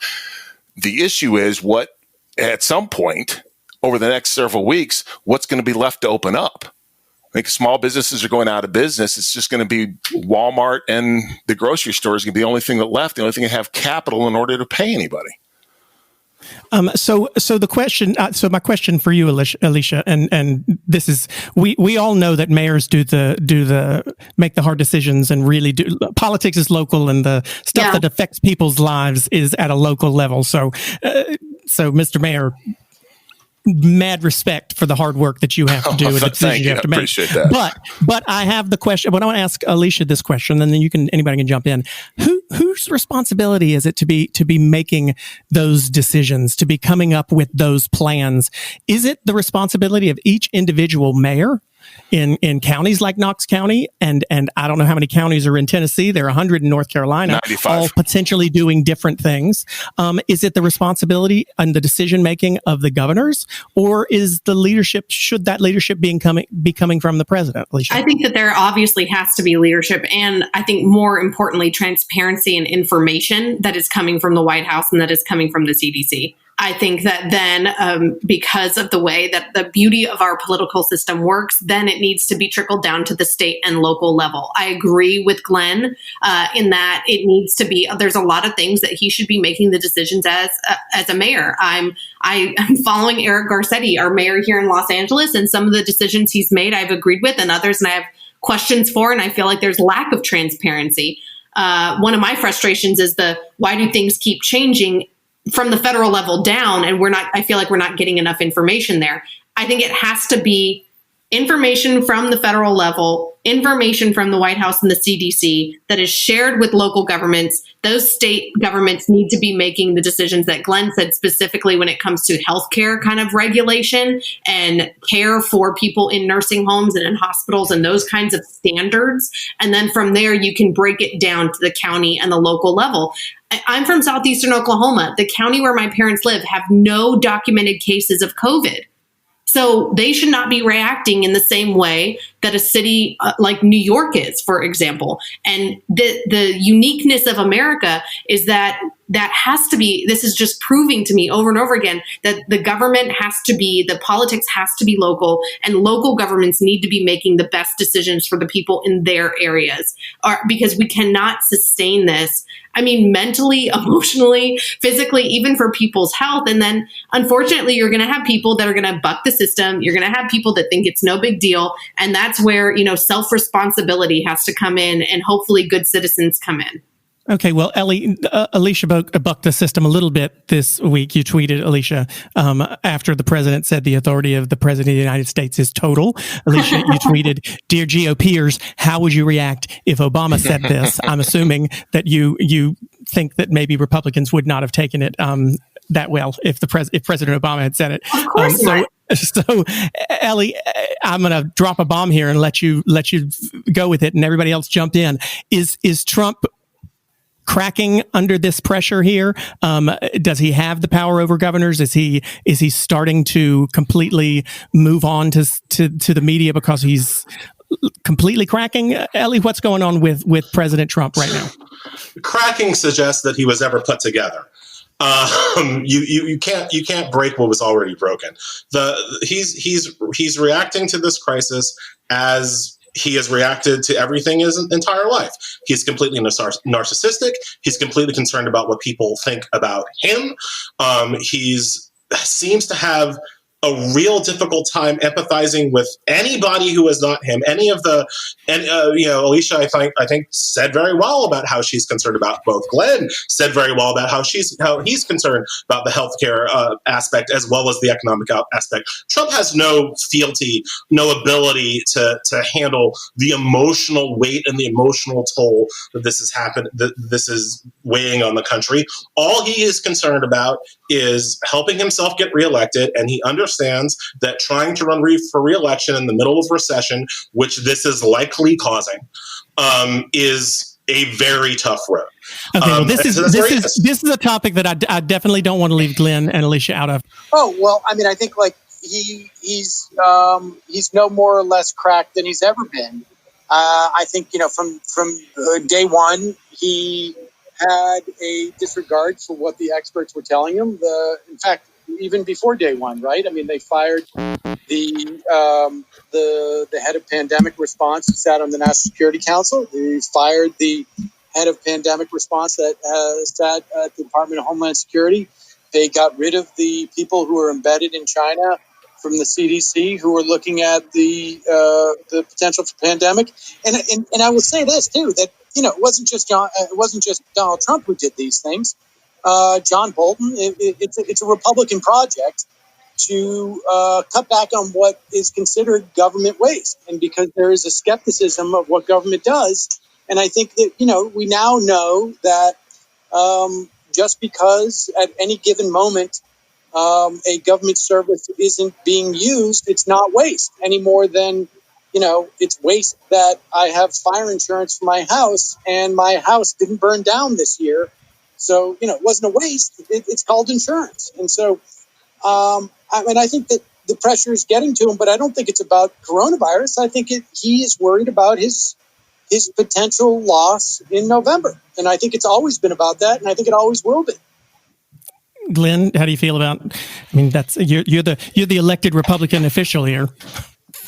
The issue is at some point over the next several weeks, what's going to be left to open up? I think small businesses are going out of business. It's just going to be Walmart and the grocery store is going to be the only thing that left, the only thing that have capital in order to pay anybody. So my question for you, Elisha, and this is, we all know that mayors do the make the hard decisions and really do. Politics is local, and the stuff that affects people's lives is at a local level. So Mr. Mayor, mad respect for the hard work that you have to do and the decisions you have to make. Appreciate that. But I have the question. But I want to ask Elisha this question, and then anybody can jump in. Whose responsibility is it to be making those decisions, to be coming up with those plans? Is it the responsibility of each individual mayor in counties like Knox County, and I don't know how many counties are in Tennessee? There are 100 in North Carolina, 95. all potentially doing different things. Is it the responsibility and the decision making of the governors, or is the leadership? Should that leadership be coming from the president? Elisha? I think that there obviously has to be leadership, and I think more importantly, transparency and information that is coming from the White House and that is coming from the CDC. I think that then, because of the way that the beauty of our political system works, then it needs to be trickled down to the state and local level. I agree with Glenn in that it needs to be. There's a lot of things that he should be making the decisions as a mayor. I'm following Eric Garcetti, our mayor here in Los Angeles, and some of the decisions he's made I've agreed with, and others and I have questions for, and I feel like there's lack of transparency. One of my frustrations is why do things keep changing from the federal level down, and I feel like we're not getting enough information there. I think it has to be information from the federal level, information from the White House and the CDC that is shared with local governments. Those state governments need to be making the decisions that Glenn said, specifically when it comes to healthcare kind of regulation and care for people in nursing homes and in hospitals and those kinds of standards. And then from there, you can break it down to the county and the local level. I'm from southeastern Oklahoma. The county where my parents live have no documented cases of COVID. So they should not be reacting in the same way that a city like New York is, for example. And the uniqueness of America is that has to be, this is just proving to me over and over again that the government has to be, the politics has to be local, and local governments need to be making the best decisions for the people in their areas, because we cannot sustain this. I mean, mentally, emotionally, physically, even for people's health. And then unfortunately, you're going to have people that are going to buck the system. You're going to have people that think it's no big deal. And that's where, self-responsibility has to come in, and hopefully good citizens come in. Okay, well, Elisha bucked the system a little bit this week. You tweeted, Elisha, after the president said the authority of the president of the United States is total. Elisha, you tweeted, "Dear GOPers, how would you react if Obama said this?" I'm assuming that you think that maybe Republicans would not have taken it that well if President Obama had said it. Of course not. So, Elie, I'm going to drop a bomb here and let you go with it, and everybody else jump in. Is Trump cracking under this pressure here? Does he have the power over governors? Is he starting to completely move on to the media because he's completely cracking? Elie, what's going on with President Trump right now? Cracking suggests that he was ever put together. You can't break what was already broken. He's reacting to this crisis as he has reacted to everything his entire life. He's completely narcissistic. He's completely concerned about what people think about him. He seems to have a real difficult time empathizing with anybody who is not him. Elisha, I think said very well about how she's concerned about both. Glenn said very well about how he's concerned about the healthcare aspect as well as the economic aspect. Trump has no fealty, no ability to handle the emotional weight and the emotional toll that this has happened, that this is weighing on the country. All he is concerned about is helping himself get reelected, and he understands that trying to run for re-election in the middle of recession, which this is likely causing, is a very tough road. Okay, well, this is a topic that I definitely don't want to leave Glenn and Elisha out of. Oh well, I mean, I think like he's no more or less cracked than he's ever been. I think from day one he had a disregard for what the experts were telling him. In fact, even before day one, right? I mean, they fired the head of pandemic response who sat on the National Security Council. They fired the head of pandemic response that sat at the Department of Homeland Security. They got rid of the people who were embedded in China from the CDC who were looking at the potential for pandemic. And I will say this too, that it wasn't just Donald Trump who did these things. John Bolton, it's a Republican project to cut back on what is considered government waste. And because there is a skepticism of what government does. And I think that, we now know that just because at any given moment a government service isn't being used, it's not waste any more than, it's waste that I have fire insurance for my house and my house didn't burn down this year. So, it wasn't a waste. It's called insurance. And so, I think that the pressure is getting to him, but I don't think it's about coronavirus. I think he is worried about his potential loss in November. And I think it's always been about that. And I think it always will be. Glenn, how do you feel about? I mean, that's you're the elected Republican official here.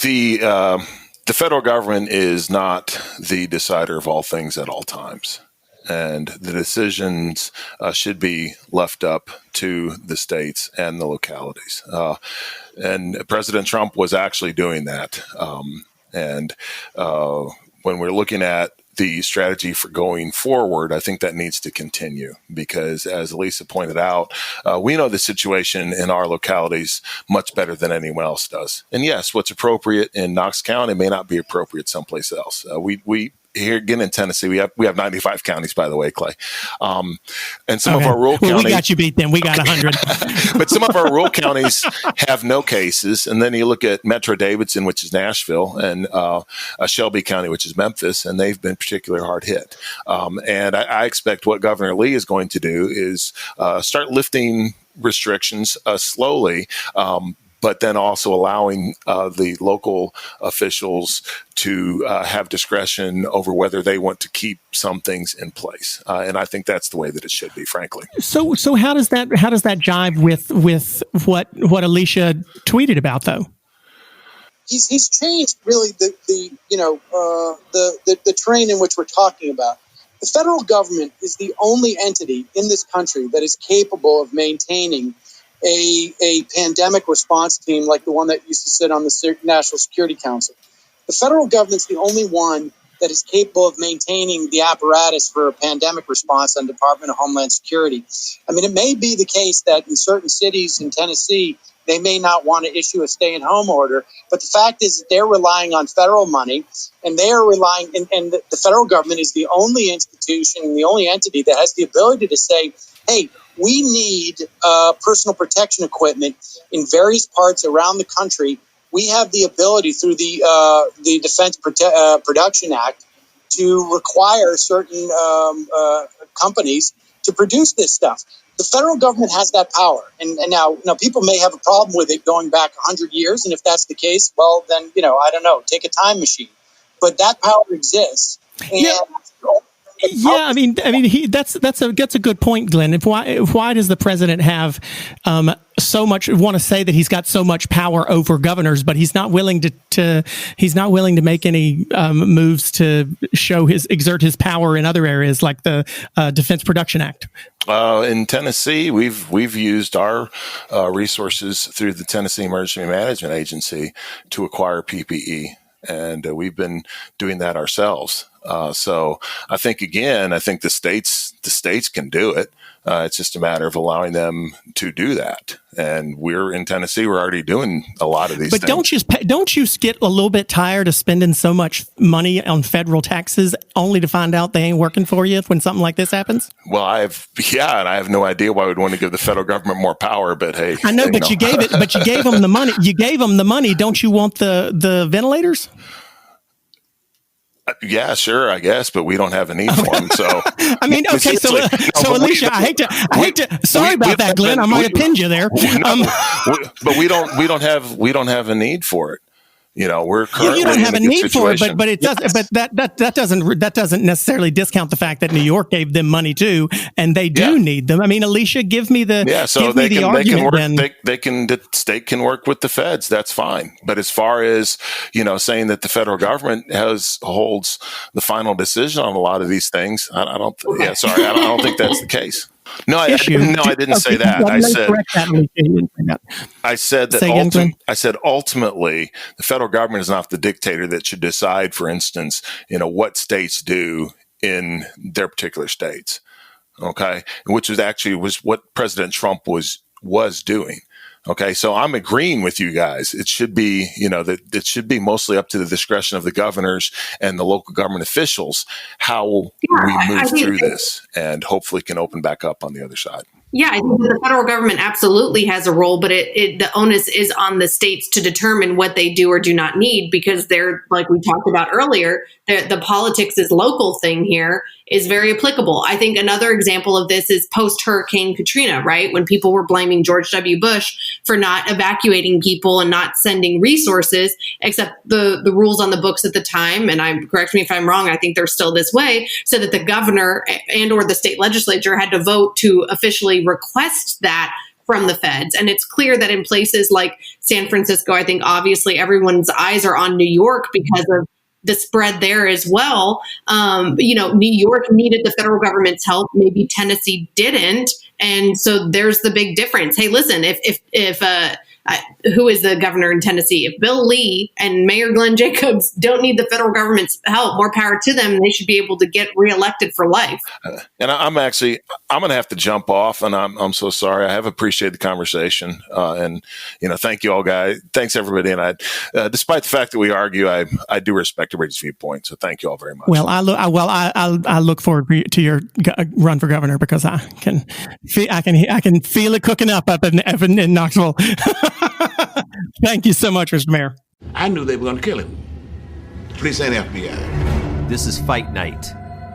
The federal government is not the decider of all things at all times. And the decisions should be left up to the states and the localities. And President Trump was actually doing that. When we're looking at the strategy for going forward, I think that needs to continue because, as Elisa pointed out, we know the situation in our localities much better than anyone else does. And yes, what's appropriate in Knox County may not be appropriate someplace else. We here again in Tennessee, we have 95 counties, by the way, Clay. And some of our rural counties. We got you beat then. We got 100. But some of our rural counties have no cases. And then you look at Metro Davidson, which is Nashville, and Shelby County, which is Memphis, and they've been particularly hard hit. And I expect what Governor Lee is going to do is start lifting restrictions slowly, but then also allowing the local officials to have discretion over whether they want to keep some things in place. And I think that's the way that it should be, frankly. So how does that jive with what Elisha tweeted about, though? He's changed really the terrain in which we're talking about. The federal government is the only entity in this country that is capable of maintaining a pandemic response team like the one that used to sit on the National Security Council. The federal government's the only one that is capable of maintaining the apparatus for a pandemic response on Department of Homeland Security. I mean, it may be the case that in certain cities in Tennessee, they may not want to issue a stay-at-home order, but the fact is that they're relying on federal money, and they are relying, and the federal government is the only institution and the only entity that has the ability to say, hey, we need personal protection equipment in various parts around the country. We have the ability through the Defense Production Act to require certain companies to produce this stuff. The federal government has that power. And now people may have a problem with it going back 100 years. And if that's the case, well, then, I don't know, take a time machine. But that power exists. And yeah, I mean, that's a good point, Glenn. Why does the president have so much? Want to say that he's got so much power over governors, but he's not willing to make any moves to exert his power in other areas like the Defense Production Act. In Tennessee, we've used our resources through the Tennessee Emergency Management Agency to acquire PPE. And we've been doing that ourselves. So I think the states can do it. It's just a matter of allowing them to do that. And we're in Tennessee. We're already doing a lot of these things. But don't you get a little bit tired of spending so much money on federal taxes only to find out they ain't working for you when something like this happens? Well, I have no idea why we'd want to give the federal government more power. But hey, I know, but you gave them the money. You gave them the money. Don't you want the ventilators? Yeah, sure, I guess, but we don't have a need for them. So I mean, okay, so Elisha, I hate to. Sorry about that, Glenn. I might have pinned you there. But we don't have a need for it. We're currently you don't have a need for it, but it does. Yes. But that doesn't necessarily discount the fact that New York gave them money too, and they do need them. I mean, Elisha, give me the argument. The state can work with the feds. That's fine. But as far as saying that the federal government holds the final decision on a lot of these things, I don't think that's the case. No, I didn't say that. I said ultimately, the federal government is not the dictator that should decide, for instance, what states do in their particular states. Okay, which was what President Trump was doing. Okay, so I'm agreeing with you guys. It should be, that it should be mostly up to the discretion of the governors and the local government officials how we move through this, and hopefully can open back up on the other side. Yeah, I think the federal government absolutely has a role, but the onus is on the states to determine what they do or do not need, because they're, like we talked about earlier, the politics is local thing here is very applicable. I think another example of this is post-Hurricane Katrina, right? When people were blaming George W. Bush for not evacuating people and not sending resources, except the rules on the books at the time, and correct me if I'm wrong, I think they're still this way, so that the governor and or the state legislature had to vote to officially request that from the feds. And it's clear that in places like San Francisco, I think obviously everyone's eyes are on New York because of the spread there as well. New York needed the federal government's help. Maybe Tennessee didn't. And so there's the big difference. Hey, listen, if who is the governor in Tennessee? If Bill Lee and Mayor Glenn Jacobs don't need the federal government's help, more power to them. They should be able to get reelected for life. And I'm going to have to jump off, and I'm so sorry. I have appreciated the conversation, and thank you all, guys. Thanks everybody. And I, despite the fact that we argue, I do respect everybody's viewpoint. So thank you all very much. Well, I look forward to your run for governor, because I can feel it cooking up in Knoxville. Thank you so much, Mr. Mayor. I knew they were going to kill him. The police ain't FBI. This is Fight Night,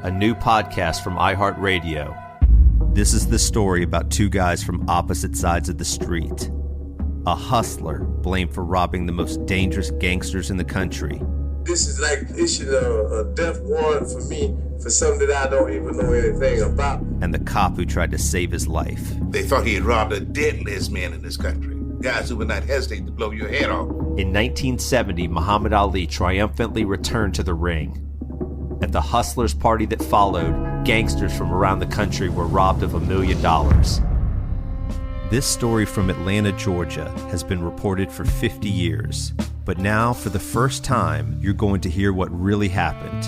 a new podcast from iHeartRadio. This is the story about two guys from opposite sides of the street. A hustler blamed for robbing the most dangerous gangsters in the country. This is like issuing a death warrant for me for something that I don't even know anything about. And the cop who tried to save his life. They thought he had robbed the deadliest man in this country. Guys who would not hesitate to blow your head off. In 1970, Muhammad Ali triumphantly returned to the ring. At the hustlers' party that followed, gangsters from around the country were robbed of $1 million. This story from Atlanta, Georgia, has been reported for 50 years. But now, for the first time, you're going to hear what really happened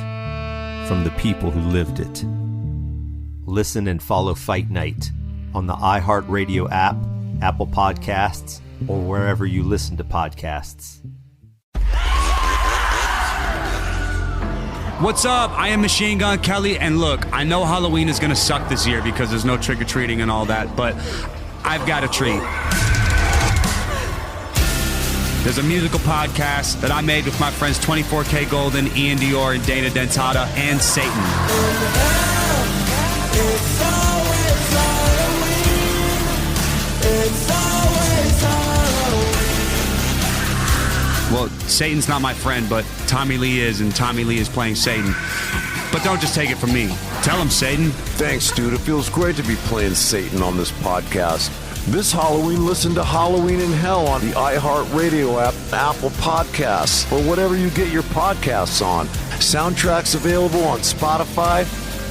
from the people who lived it. Listen and follow Fight Night on the iHeartRadio app, Apple Podcasts, or wherever you listen to podcasts. What's up? I am Machine Gun Kelly, and look, I know Halloween is going to suck this year because there's no trick-or-treating and all that, but I've got a treat. There's a musical podcast that I made with my friends 24K Golden, Ian Dior, and Dana Dentata, and Satan. Well, Satan's not my friend, but Tommy Lee is, and Tommy Lee is playing Satan. But don't just take it from me. Tell him, Satan. Thanks, dude. It feels great to be playing Satan on this podcast. This Halloween, listen to Halloween in Hell on the iHeartRadio app, Apple Podcasts, or whatever you get your podcasts on. Soundtracks available on Spotify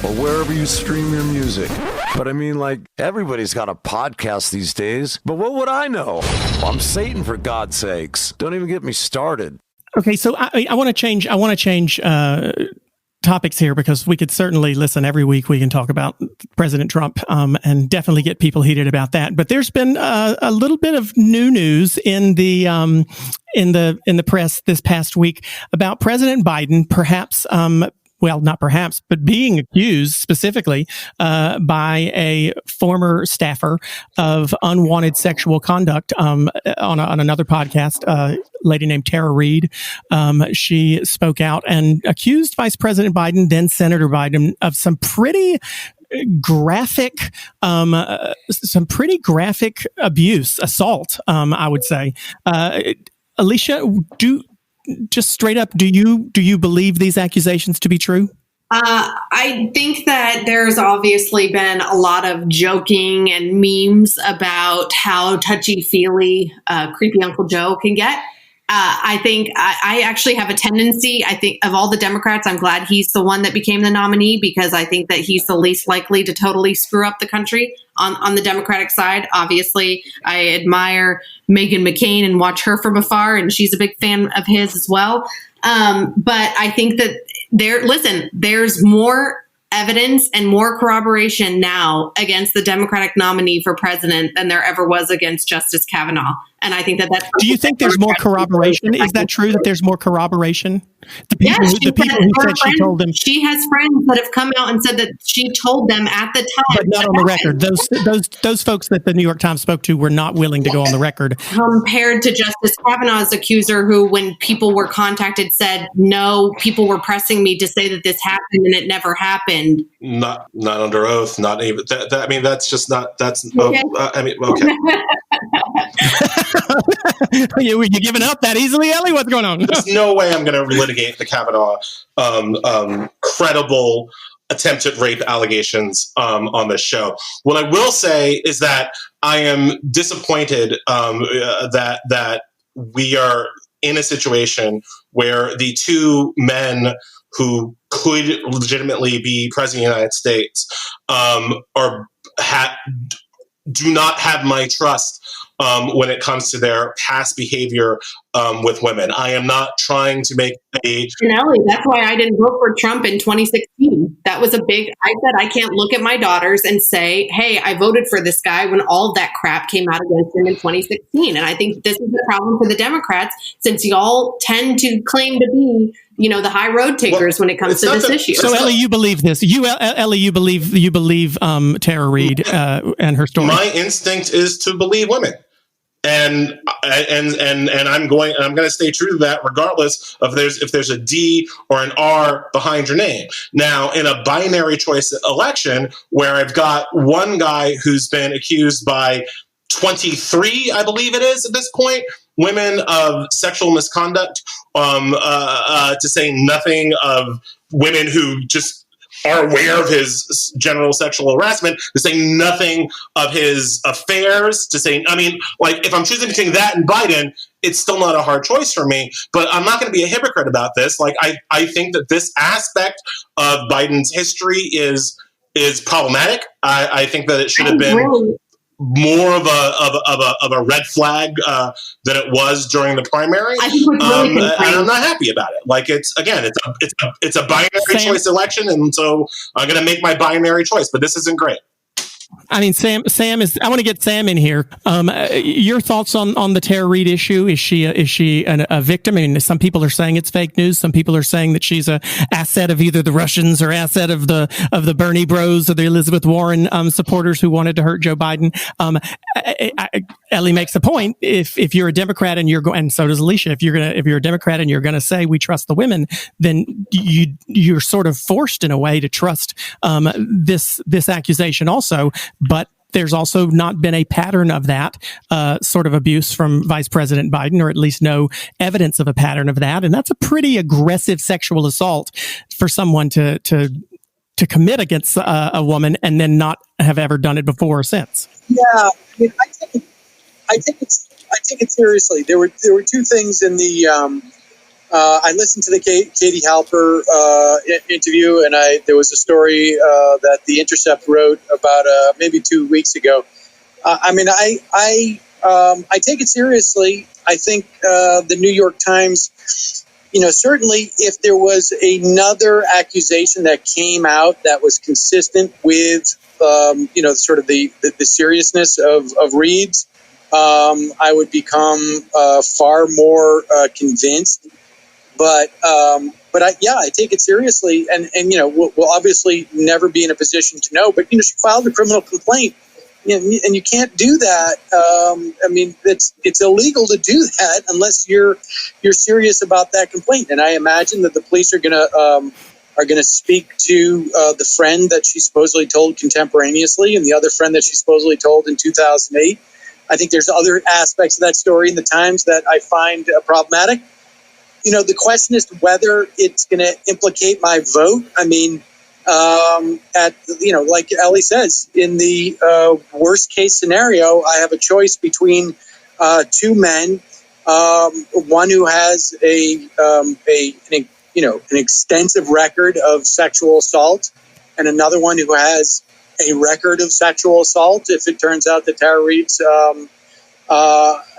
or wherever you stream your music. But I mean, everybody's got a podcast these days. But what would I know? I'm Satan, for God's sakes. Don't even get me started. Okay, so I want to change. Topics here, because we could certainly listen every week. We can talk about President Trump and definitely get people heated about that. But there's been a little bit of new news in the press this past week about President Biden, perhaps. Well, not perhaps, but being accused specifically by a former staffer of unwanted sexual conduct on another podcast, a lady named Tara Reid. She spoke out and accused Vice President Biden, then Senator Biden, of some pretty graphic assault, I would say. Elisha, just straight up, do you believe these accusations to be true? I think that there's obviously been a lot of joking and memes about how touchy-feely creepy Uncle Joe can get. I think I actually have a tendency, I think, of all the Democrats, I'm glad he's the one that became the nominee, because I think that he's the least likely to totally screw up the country on the Democratic side. Obviously, I admire Meghan McCain and watch her from afar, and she's a big fan of his as well. But I think that there's more evidence and more corroboration now against the Democratic nominee for president than there ever was against Justice Kavanaugh. And I think that's... Do you think there's more corroboration? Is that true that there's more corroboration? The people who said she told them. She has friends that have come out and said that she told them at the time. But not on the record. Those folks that the New York Times spoke to were not willing to go on the record. Compared to Justice Kavanaugh's accuser, who, when people were contacted, said, no, people were pressing me to say that this happened and it never happened. Not under oath. Not even. I mean, that's just not. That's. Okay. Okay. You giving up that easily, Elie? What's going on? There's no way I'm going to litigate the Kavanaugh credible attempted rape allegations on this show. What I will say is that I am disappointed that we are in a situation where the two men who could legitimately be president of the United States do not have my trust when it comes to their past behavior with women. I am not trying to make a... And Elie, that's why I didn't vote for Trump in 2016. That was a big... I said I can't look at my daughters and say, hey, I voted for this guy when all of that crap came out against him in 2016. And I think this is the problem for the Democrats, since y'all tend to claim to be, the high road takers when it comes to this issue. So, Elie, you believe this? Elie, you believe Tara Reade and her story? My instinct is to believe women. And I'm going to stay true to that, regardless of if there's a D or an R behind your name. Now, in a binary choice election where I've got one guy who's been accused by 23, I believe it is at this point, women of sexual misconduct, to say nothing of women who just are aware of his general sexual harassment, to say nothing of his affairs, if I'm choosing between that and Biden, it's still not a hard choice for me, but I'm not going to be a hypocrite about this. I think that this aspect of Biden's history is problematic. I think that it should have been more of a red flag than it was during the primary. And I'm not happy about it. It's a binary choice election, and so I'm going to make my binary choice. But this isn't great. I mean, Sam is. I want to get Sam in here. Your thoughts on the Tara Reade issue? Is she a victim? I mean, some people are saying it's fake news. Some people are saying that she's a asset of either the Russians or asset of the Bernie Bros or the Elizabeth Warren supporters who wanted to hurt Joe Biden. Elie makes a point. If you're a Democrat and and so does Elisha. If you're a Democrat and you're going to say we trust the women, then you're sort of forced in a way to trust this accusation also. But there's also not been a pattern of that sort of abuse from Vice President Biden, or at least no evidence of a pattern of that. And that's a pretty aggressive sexual assault for someone to commit against a woman and then not have ever done it before or since. Yeah, I take it seriously. There were two things in the. I listened to the Katie Halper interview, and there was a story that The Intercept wrote about maybe 2 weeks ago. I take it seriously. I think the New York Times, certainly if there was another accusation that came out that was consistent with, sort of the seriousness of Reade's, I would become far more convinced. But I take it seriously, and we'll obviously never be in a position to know. But she filed a criminal complaint, and you can't do that. It's illegal to do that unless you're serious about that complaint. And I imagine that the police are gonna speak to the friend that she supposedly told contemporaneously, and the other friend that she supposedly told in 2008. I think there's other aspects of that story in the Times that I find problematic. The question is whether it's going to implicate my vote. I mean, like Elie says, in the worst case scenario, I have a choice between two men, one who has an extensive record of sexual assault, and another one who has a record of sexual assault. If it turns out that Tara Reade's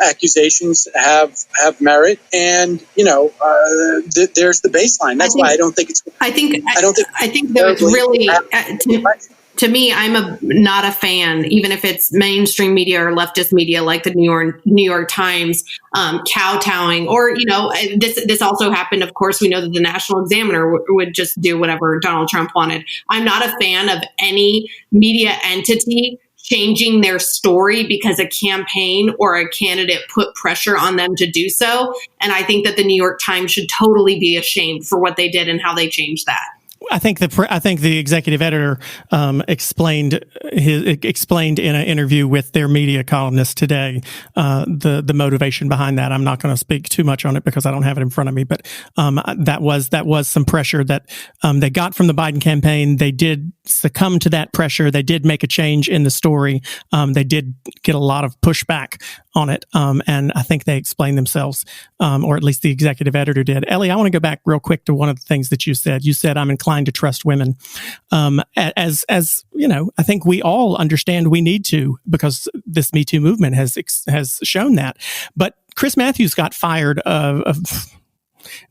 accusations have merit, and there's the baseline. That's why I don't think it's. I think that it's really to me. I'm not a fan, even if it's mainstream media or leftist media like the New York Times kowtowing, or this also happened. Of course, we know that the National Examiner would just do whatever Donald Trump wanted. I'm not a fan of any media entity changing their story because a campaign or a candidate put pressure on them to do so. And I think that the New York Times should totally be ashamed for what they did and how they changed that. I think the executive editor explained in an interview with their media columnist today the motivation behind that. I'm not going to speak too much on it because I don't have it in front of me, but that was some pressure that they got from the Biden campaign. They did succumb to that pressure. They did make a change in the story. They did get a lot of pushback on it, and I think they explained themselves, or at least the executive editor did. Elie, I want to go back real quick to one of the things that you said. You said, I'm inclined to trust women. As you know, I think we all understand we need to, because this Me Too movement has shown that. But Chris Matthews got fired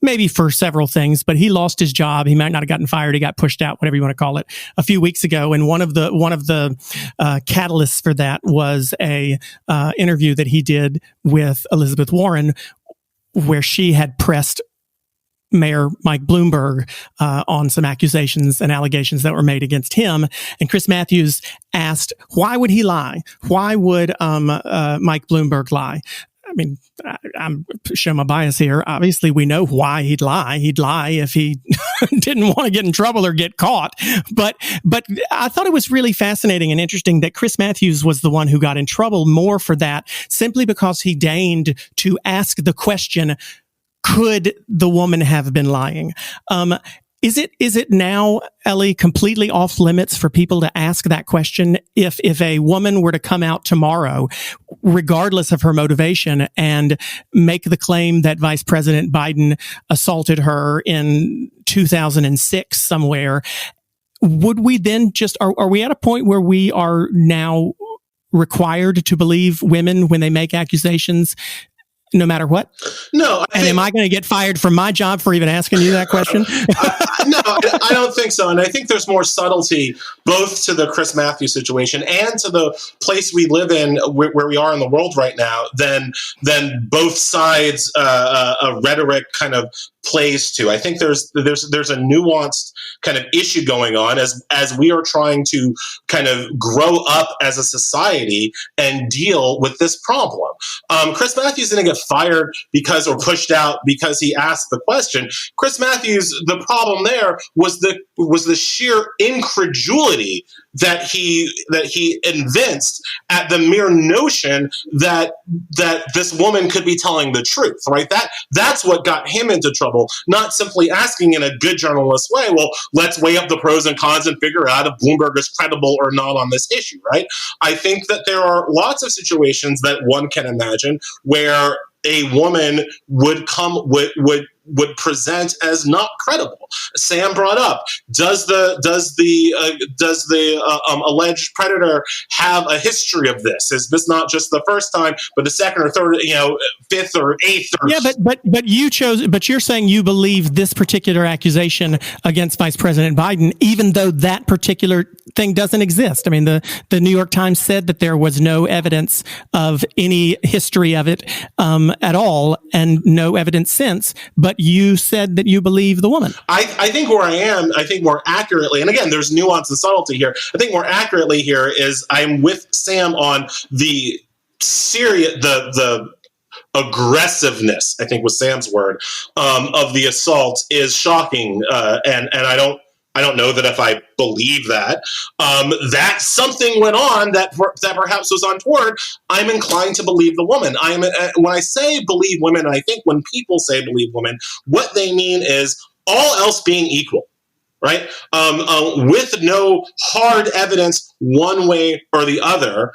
maybe for several things, but he lost his job. He might not have gotten fired. He got pushed out, whatever you want to call it, a few weeks ago. And one of the catalysts for that was a interview that he did with Elizabeth Warren, where she had pressed Mayor Mike Bloomberg on some accusations and allegations that were made against him. And Chris Matthews asked, why would he lie? Why would Mike Bloomberg lie? I mean, I'm showing my bias here. Obviously, we know why he'd lie. He'd lie if he didn't want to get in trouble or get caught. But I thought it was really fascinating and interesting that Chris Matthews was the one who got in trouble more for that, simply because he deigned to ask the question, could the woman have been lying? Is it now, Elie, completely off limits for people to ask that question? If a woman were to come out tomorrow, regardless of her motivation, and make the claim that Vice President Biden assaulted her in 2006 somewhere, would we then are we at a point where we are now required to believe women when they make accusations, no matter what? No. Am I going to get fired from my job for even asking you that question? No, I don't think so. And I think there's more subtlety both to the Chris Matthews situation and to the place we live in, where we are in the world right now, than both sides rhetoric kind of plays to. I think there's a nuanced kind of issue going on as we are trying to kind of grow up as a society and deal with this problem. Chris Matthews didn't get fired or pushed out because he asked the question. Chris Matthews, the problem there was the sheer incredulity that he evinced at the mere notion that this woman could be telling the truth, right? That's what got him into trouble, not simply asking in a good journalist way, well, let's weigh up the pros and cons and figure out if Bloomberg is credible or not on this issue, right? I think that there are lots of situations that one can imagine where a woman would present as not credible. Sam brought up, does the alleged predator have a history of this? Is this not just the first time, but the second or third, fifth or eighth? But you're saying you believe this particular accusation against Vice President Biden, even though that particular thing doesn't exist. I mean, the New York Times said that there was no evidence of any history of it at all, and no evidence since. But you said that you believe the woman. I think where I am, I think more accurately, and again, there's nuance and subtlety here. I think more accurately here is I'm with Sam on the the aggressiveness, I think was Sam's word, of the assault is shocking, and I don't know that if I believe that something went on that perhaps was untoward. I'm inclined to believe the woman. When I say believe women, I think when people say believe women, what they mean is all else being equal, right? With no hard evidence one way or the other,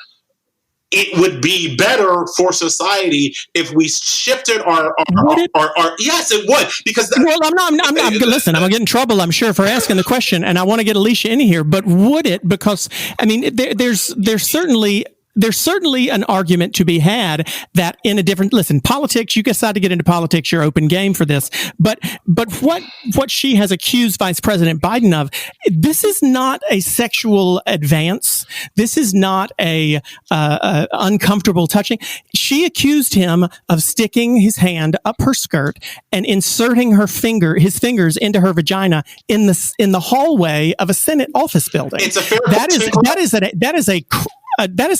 it would be better for society if we shifted our yes, it would, because listen, I'm gonna get in trouble, I'm sure, for asking the question, and I want to get Elisha in here, but would it? Because I mean, there's certainly an argument to be had that in a different, politics, you decide to get into politics, you're open game for this. But what she has accused Vice President Biden of, this is not a sexual advance. This is not a uncomfortable touching. She accused him of sticking his hand up her skirt and inserting his fingers into her vagina in the hallway of a Senate office building. It's a fair that is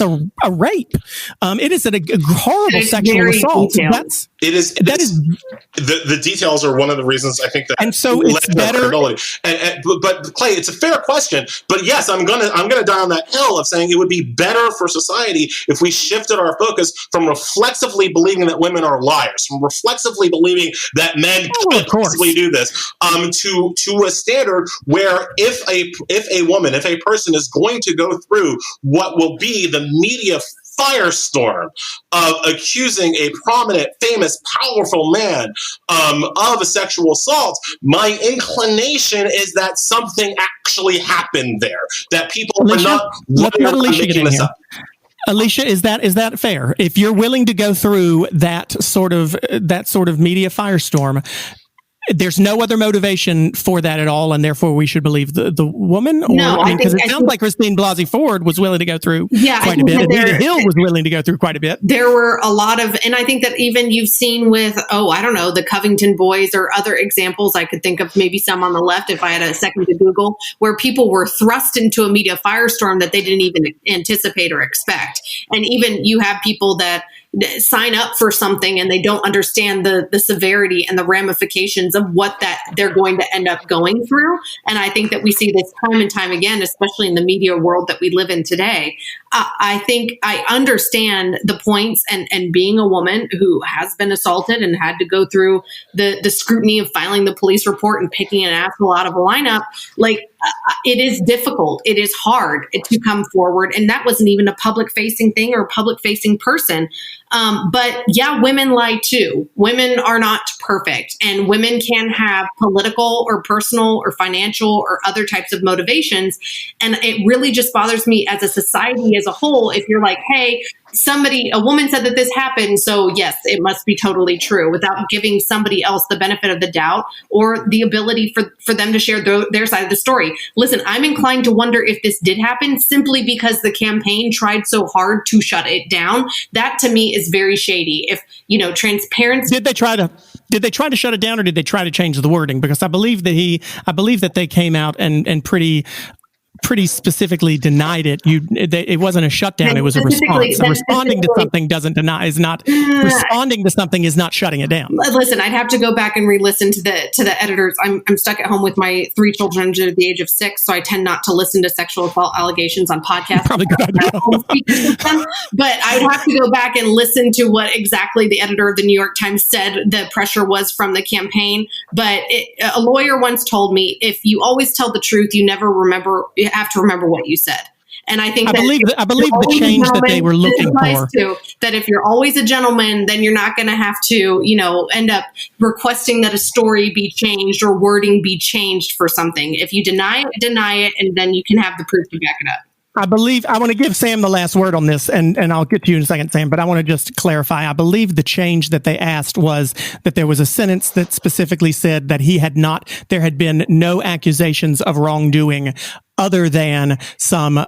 a rape. It is a horrible sexual assault. It is. The details are one of the reasons I think that, and so it's better. But Clay, it's a fair question. But yes, I'm gonna die on that hill of saying it would be better for society if we shifted our focus from reflexively believing that women are liars, from reflexively believing that men could possibly do this, to a standard where if a person is going to go through what will be the media firestorm of accusing a prominent, famous, powerful man of a sexual assault, my inclination is that something actually happened there, that people are not making this up. Alicia, is that fair? If you're willing to go through that sort of media firestorm, there's no other motivation for that at all, and therefore we should believe the woman? No, because it sounds like Christine Blasey Ford was willing to go through quite a bit. Anita Hill was willing to go through quite a bit. There were a lot of, and I think that even you've seen with, I don't know, the Covington boys or other examples. I could think of maybe some on the left if I had a second to Google, where people were thrust into a media firestorm that they didn't even anticipate or expect. And even you have people that sign up for something and they don't understand the severity and the ramifications of what that they're going to end up going through. And I think that we see this time and time again, especially in the media world that we live in today. I think I understand the points, and being a woman who has been assaulted and had to go through the scrutiny of filing the police report and picking an asshole out of a lineup, it is difficult. It is hard to come forward. And that wasn't even a public facing thing or a public facing person. But yeah, women lie too. Women are not perfect, and women can have political or personal or financial or other types of motivations. And it really just bothers me as a society as a whole. If you're like, hey, a woman said that this happened, so yes, it must be totally true, without giving somebody else the benefit of the doubt or the ability for them to share their side of the story. Listen, I'm inclined to wonder if this did happen simply because the campaign tried so hard to shut it down. That to me is very shady. If, transparency. Did they try to shut it down, or did they try to change the wording? Because I believe that they came out and pretty specifically denied it. It wasn't a shutdown; it was a response. So responding to something responding to something is not shutting it down. Listen, I'd have to go back and re-listen to the editors. I'm stuck at home with my 3 children under the age of 6, so I tend not to listen to sexual assault allegations on podcasts. Probably good idea. But I'd have to go back and listen to what exactly the editor of the New York Times said the pressure was from the campaign. But a lawyer once told me, if you always tell the truth, you never have to remember what you said. And I think I believe the change that they were looking for. That if you're always a gentleman, then you're not going to have to, end up requesting that a story be changed or wording be changed for something. If you deny it, and then you can have the proof to back it up. I want to give Sam the last word on this, and I'll get to you in a second, Sam, but I want to just clarify. I believe the change that they asked was that there was a sentence that specifically said that there had been no accusations of wrongdoing other than some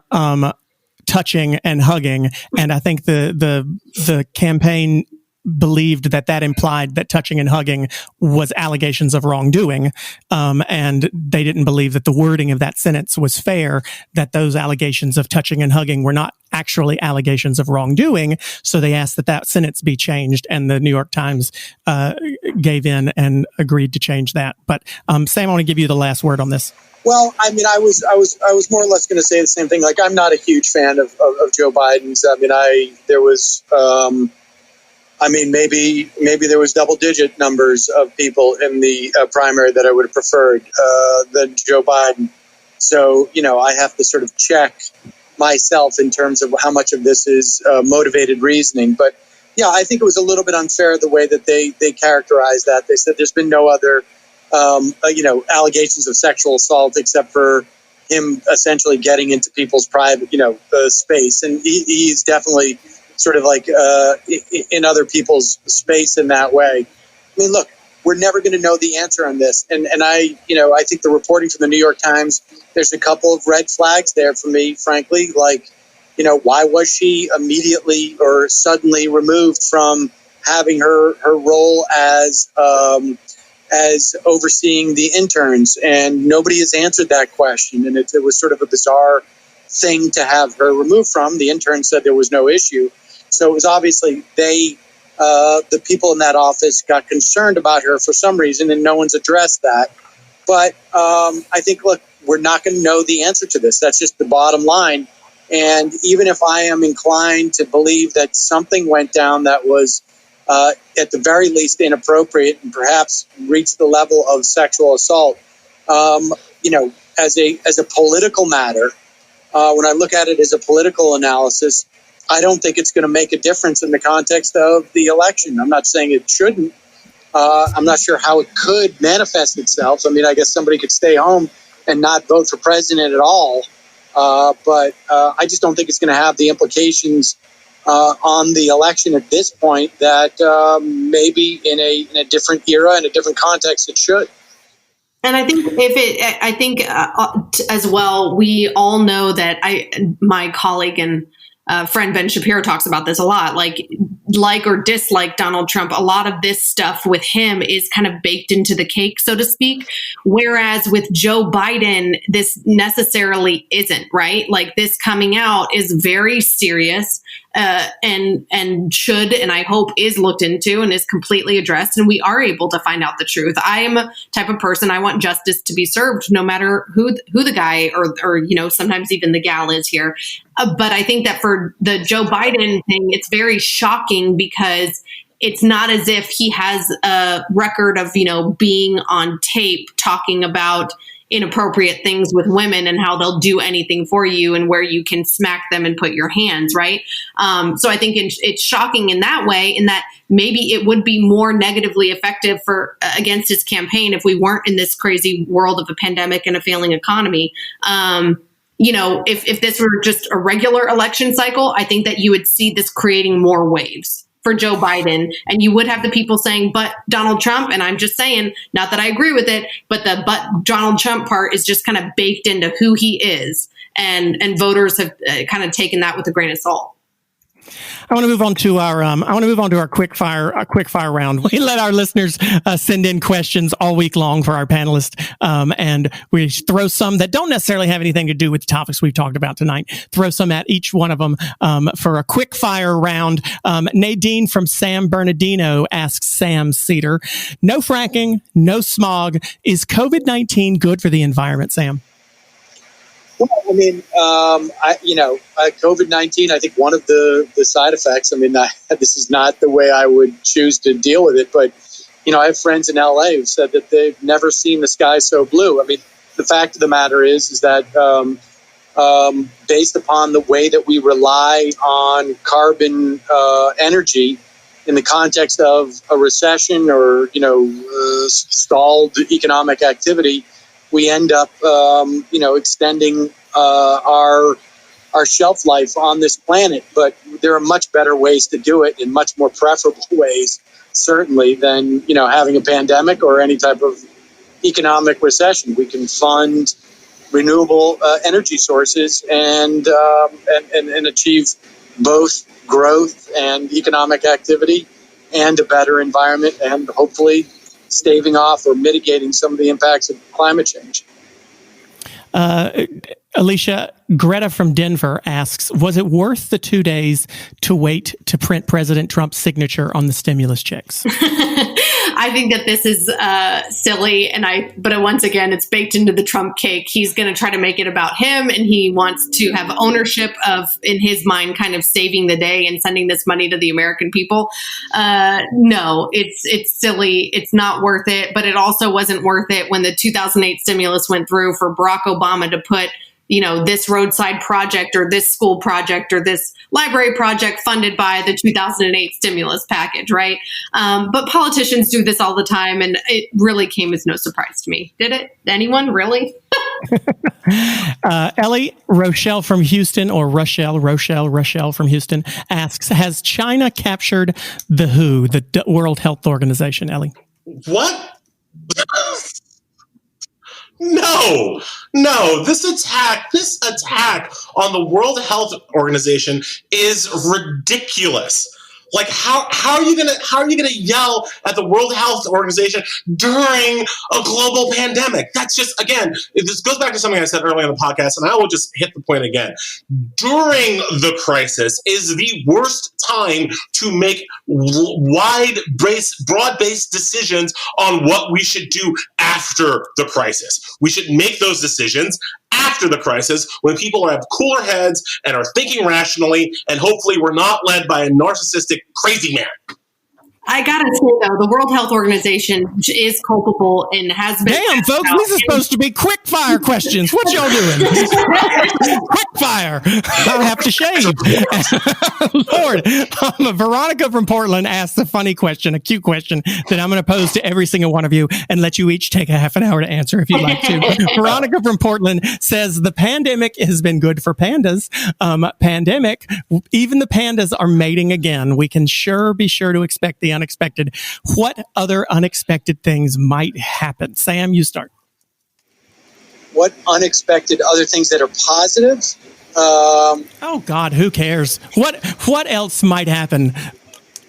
touching and hugging. And I think the campaign believed that implied that touching and hugging was allegations of wrongdoing. And they didn't believe that the wording of that sentence was fair, that those allegations of touching and hugging were not actually allegations of wrongdoing. So they asked that sentence be changed, and the New York Times gave in and agreed to change that. But Sam, I want to give you the last word on this. Well, I mean, I was more or less going to say the same thing. Like, I'm not a huge fan of Joe Biden's. I mean, maybe there was double-digit numbers of people in the primary that I would have preferred than Joe Biden. So, I have to sort of check myself in terms of how much of this is motivated reasoning. But, yeah, I think it was a little bit unfair the way that they characterized that. They said there's been no other allegations of sexual assault except for him essentially getting into people's private, space. And he's definitely sort of like in other people's space in that way. I mean, look, we're never going to know the answer on this. And I think the reporting from the New York Times, there's a couple of red flags there for me, frankly. Like, why was she immediately or suddenly removed from having her role as overseeing the interns? And nobody has answered that question. And it was sort of a bizarre thing to have her removed from. The intern said there was no issue. So it was obviously they the people in that office got concerned about her for some reason, and no one's addressed that. But I think, look, we're not going to know the answer to this. That's just the bottom line. And even if I am inclined to believe that something went down that was at the very least inappropriate and perhaps reached the level of sexual assault, as a political matter, when I look at it as a political analysis, I don't think it's going to make a difference in the context of the election. I'm not saying it shouldn't. I'm not sure how it could manifest itself. I mean, I guess somebody could stay home and not vote for president at all. But I just don't think it's going to have the implications on the election at this point that maybe in a different era, in a different context, it should. And I think as well, we all know that my colleague and friend Ben Shapiro talks about this a lot, like or dislike Donald Trump. A lot of this stuff with him is kind of baked into the cake, so to speak. Whereas with Joe Biden, this necessarily isn't, right? Like, this coming out is very serious and should, and I hope is looked into and is completely addressed, and we are able to find out the truth. I am a type of person, I want justice to be served no matter who the guy or sometimes even the gal is here. But I think that for the Joe Biden thing, it's very shocking because it's not as if he has a record of, being on tape talking about inappropriate things with women and how they'll do anything for you and where you can smack them and put your hands, right? So I think it's shocking in that way, in that maybe it would be more negatively effective against his campaign if we weren't in this crazy world of a pandemic and a failing economy. If this were just a regular election cycle, I think that you would see this creating more waves for Joe Biden. And you would have the people saying, but Donald Trump, and I'm just saying, not that I agree with it, but the but Donald Trump part is just kind of baked into who he is. And voters have kind of taken that with a grain of salt. I want to move on to our quick fire round. We let our listeners send in questions all week long for our panelists, and we throw some that don't necessarily have anything to do with the topics we've talked about tonight. Throw some at each one of them for a quick fire round. Nadine from San Bernardino asks Sam Seder, no fracking, no smog. Is COVID-19 good for the environment, Sam? Well, I mean, COVID-19, I think one of the side effects, this is not the way I would choose to deal with it, but, I have friends in LA who said that they've never seen the sky so blue. I mean, the fact of the matter is that based upon the way that we rely on carbon energy in the context of a recession or, stalled economic activity, we end up, extending our shelf life on this planet. But there are much better ways to do it, in much more preferable ways, certainly, than having a pandemic or any type of economic recession. We can fund renewable energy sources and achieve both growth and economic activity and a better environment, and hopefully staving off or mitigating some of the impacts of climate change. Elisha, Greta from Denver asks, was it worth the 2 days to wait to print President Trump's signature on the stimulus checks? I think that this is silly, but once again, it's baked into the Trump cake. He's going to try to make it about him, and he wants to have ownership of, in his mind, kind of saving the day and sending this money to the American people. No, it's silly. It's not worth it, but it also wasn't worth it when the 2008 stimulus went through for Barack Obama to put this roadside project or this school project or this library project funded by the 2008 stimulus package, right? But politicians do this all the time, and it really came as no surprise to me. Did it? Anyone? Really? Elie Rochelle from Houston, or Rochelle from Houston asks, has China captured the WHO, the World Health Organization, Elie? What? No, this attack on the World Health Organization is ridiculous. Like how are you gonna yell at the World Health Organization during a global pandemic? That's just, again, this goes back to something I said earlier on the podcast, and I will just hit the point again. During the crisis is the worst time to make broad-based decisions on what we should do after the crisis. We should make those decisions after the crisis, when people have cooler heads and are thinking rationally, and hopefully we're not led by a narcissistic crazy man. I gotta say though, the World Health Organization is culpable and has been. Damn, folks, this is supposed to be quick fire questions. What y'all doing? Quick fire. I'll have to shave. Lord, Veronica from Portland asked a funny question, a cute question that I'm going to pose to every single one of you and let you each take a half an hour to answer if you'd like to. Veronica from Portland says the pandemic has been good for pandas. Even the pandas are mating again. We can be sure to expect the unexpected. What other unexpected things might happen? Sam, you start. What unexpected other things that are positive? Oh God, who cares? What else might happen?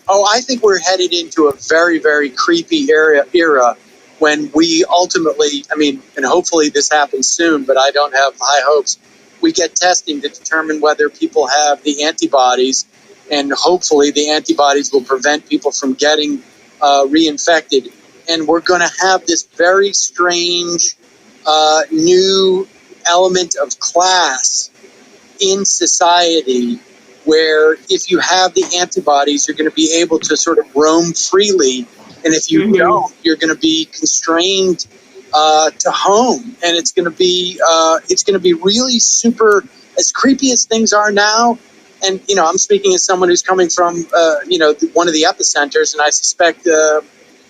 Oh, I think we're headed into a very, very creepy era when we ultimately, and hopefully this happens soon, but I don't have high hopes. We get testing to determine whether people have the antibodies, and hopefully the antibodies will prevent people from getting reinfected. And we're going to have this very strange new element of class in society where if you have the antibodies, you're going to be able to sort of roam freely. And if you don't, you're going to be constrained to home. And it's going to be really super, as creepy as things are now. And, I'm speaking as someone who's coming from, one of the epicenters, and I suspect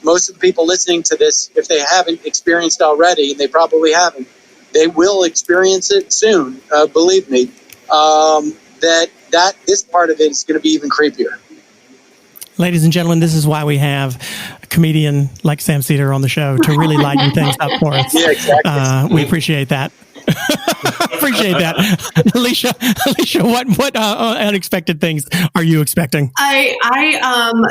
most of the people listening to this, if they haven't experienced already, and they probably haven't, they will experience it soon, believe me, that this part of it is going to be even creepier. Ladies and gentlemen, this is why we have a comedian like Sam Seder on the show, to really lighten things up for us. Yeah, exactly. We appreciate that. Appreciate that. Elisha, what unexpected things are you expecting?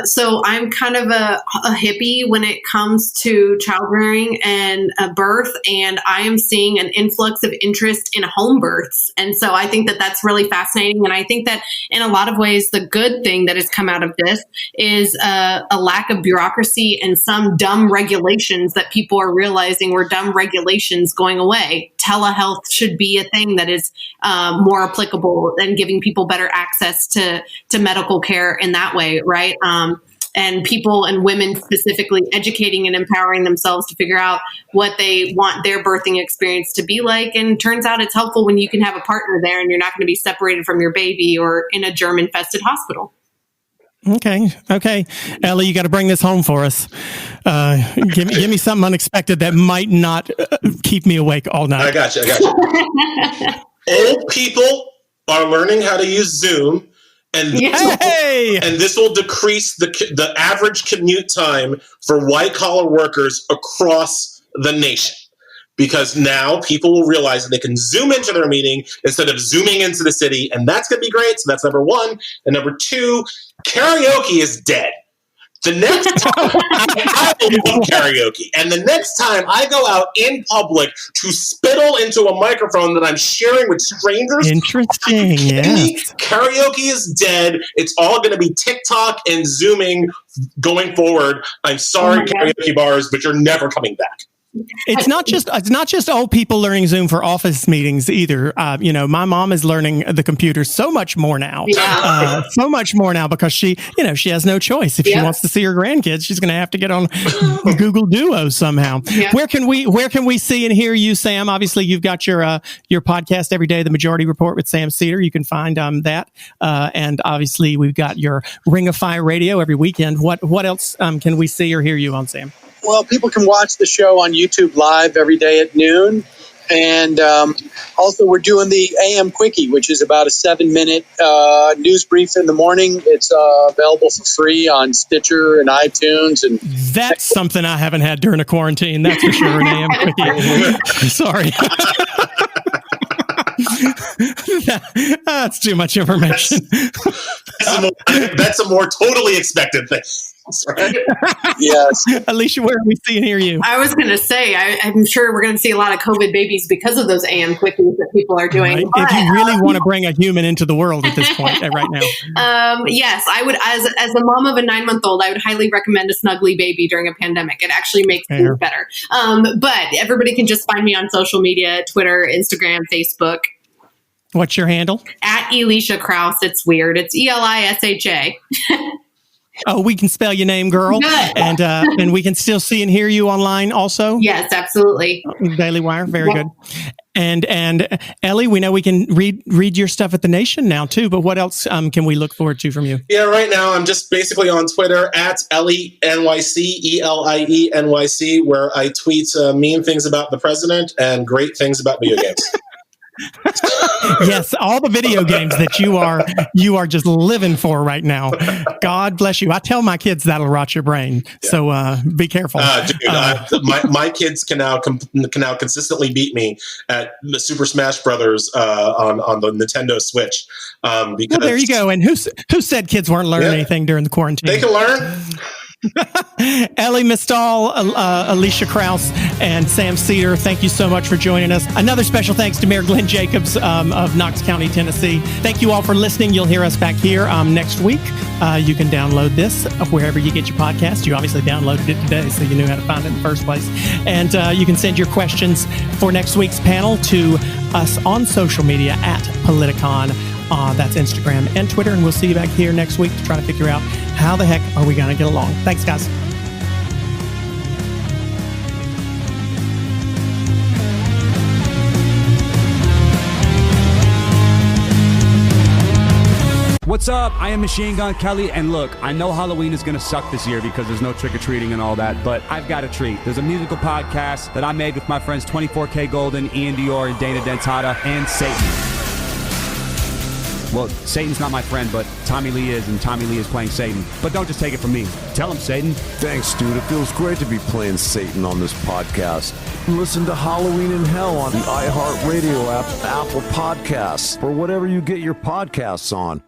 So I'm kind of a hippie when it comes to childbearing and birth, and I am seeing an influx of interest in home births. And so I think that that's really fascinating. And I think that in a lot of ways, the good thing that has come out of this is a lack of bureaucracy and some dumb regulations that people are realizing were dumb regulations going away. Telehealth should be a thing that is more applicable and giving people better access to medical care in that way, right? And people and women specifically educating and empowering themselves to figure out what they want their birthing experience to be like. And turns out it's helpful when you can have a partner there and you're not going to be separated from your baby or in a germ-infested hospital. Okay. Elie, you got to bring this home for us. Give me something unexpected that might not keep me awake all night. I got you. Old people are learning how to use Zoom, and this will decrease the average commute time for white-collar workers across the nation. Because now people will realize that they can Zoom into their meeting instead of Zooming into the city. And that's going to be great. So that's number one. And number two, karaoke is dead. The next time I will love karaoke. And the next time I go out in public to spittle into a microphone that I'm sharing with strangers. Interesting. Yes. Karaoke is dead. It's all going to be TikTok and Zooming going forward. I'm sorry, karaoke bars, but you're never coming back. It's not just old people learning Zoom for office meetings either. My mom is learning the computer so much more now. So much more now because she has no choice. If she wants to see her grandkids, she's going to have to get on Google Duo somehow. Yeah. Where can we see and hear you, Sam? Obviously, you've got your podcast every day, The Majority Report with Sam Seder. You can find that. And obviously, we've got your Ring of Fire Radio every weekend. What else can we see or hear you on, Sam? Well, people can watch the show on YouTube Live every day at noon. And also, we're doing the AM Quickie, which is about a 7-minute news brief in the morning. It's available for free on Stitcher and iTunes. And that's something I haven't had during a quarantine. That's for sure, an AM Quickie. Sorry. That's too much information. That's a more totally expected thing. Right? Yes. Alicia, where are we seeing here you? I was going to say, I'm sure we're going to see a lot of COVID babies because of those AM quickies that people are doing. Right. But, if you really want to bring a human into the world at this point, right now. Yes, I would, as a mom of a 9-month-old, I would highly recommend a snuggly baby during a pandemic. It actually makes things better. But everybody can just find me on social media, Twitter, Instagram, Facebook. What's your handle? At Elisha Krauss. It's weird. It's Elisha. Oh, we can spell your name, girl. Good. And we can still see and hear you online also? Yes, absolutely. Daily Wire. Very good. And Elie, we know we can read your stuff at The Nation now too, but what else can we look forward to from you? Yeah, right now I'm just basically on Twitter at Elie NYC, ELIE NYC, where I tweet mean things about the president and great things about video games. Yes, all the video games that you are just living for right now. God bless you. I tell my kids that'll rot your brain. Yeah. So be careful. My kids can now consistently beat me at the Super Smash Brothers on the Nintendo Switch. Because, well, there you go. And who said kids weren't learning anything during the quarantine? They can learn. Elie Mystal, Elisha Krauss, and Sam Seder, thank you so much for joining us. Another special thanks to Mayor Glenn Jacobs of Knox County, Tennessee. Thank you all for listening. You'll hear us back here next week. You can download this wherever you get your podcast. You obviously downloaded it today, so you knew how to find it in the first place. And you can send your questions for next week's panel to us on social media at Politicon. That's Instagram and Twitter. And we'll see you back here next week to try to figure out how the heck are we going to get along. Thanks, guys. What's up? I am Machine Gun Kelly, and look, I know Halloween is going to suck this year because there's no trick-or-treating and all that, but I've got a treat. There's a musical podcast that I made with my friends 24K Golden, Ian Dior, and Dana Dentata, and Satan. Well, Satan's not my friend, but Tommy Lee is, and Tommy Lee is playing Satan. But don't just take it from me. Tell him, Satan. Thanks, dude. It feels great to be playing Satan on this podcast. Listen to Halloween in Hell on the iHeartRadio app, Apple Podcasts, or whatever you get your podcasts on.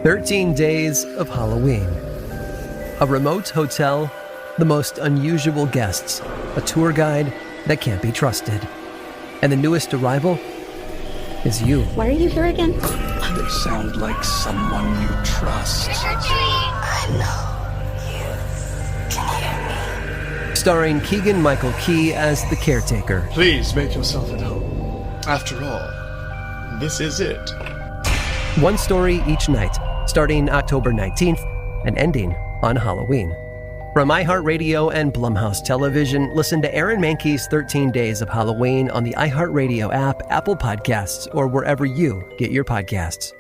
13 Days of Halloween. A remote hotel, the most unusual guests, a tour guide that can't be trusted. And the newest arrival is you. Why are you here again? They sound like someone you trust. I know you can hear me. Starring Keegan-Michael Key as the caretaker. Please make yourself at home. After all, this is it. One story each night, starting October 19th and ending on Halloween. From iHeartRadio and Blumhouse Television, listen to Aaron Mahnke's 13 Days of Halloween on the iHeartRadio app, Apple Podcasts, or wherever you get your podcasts.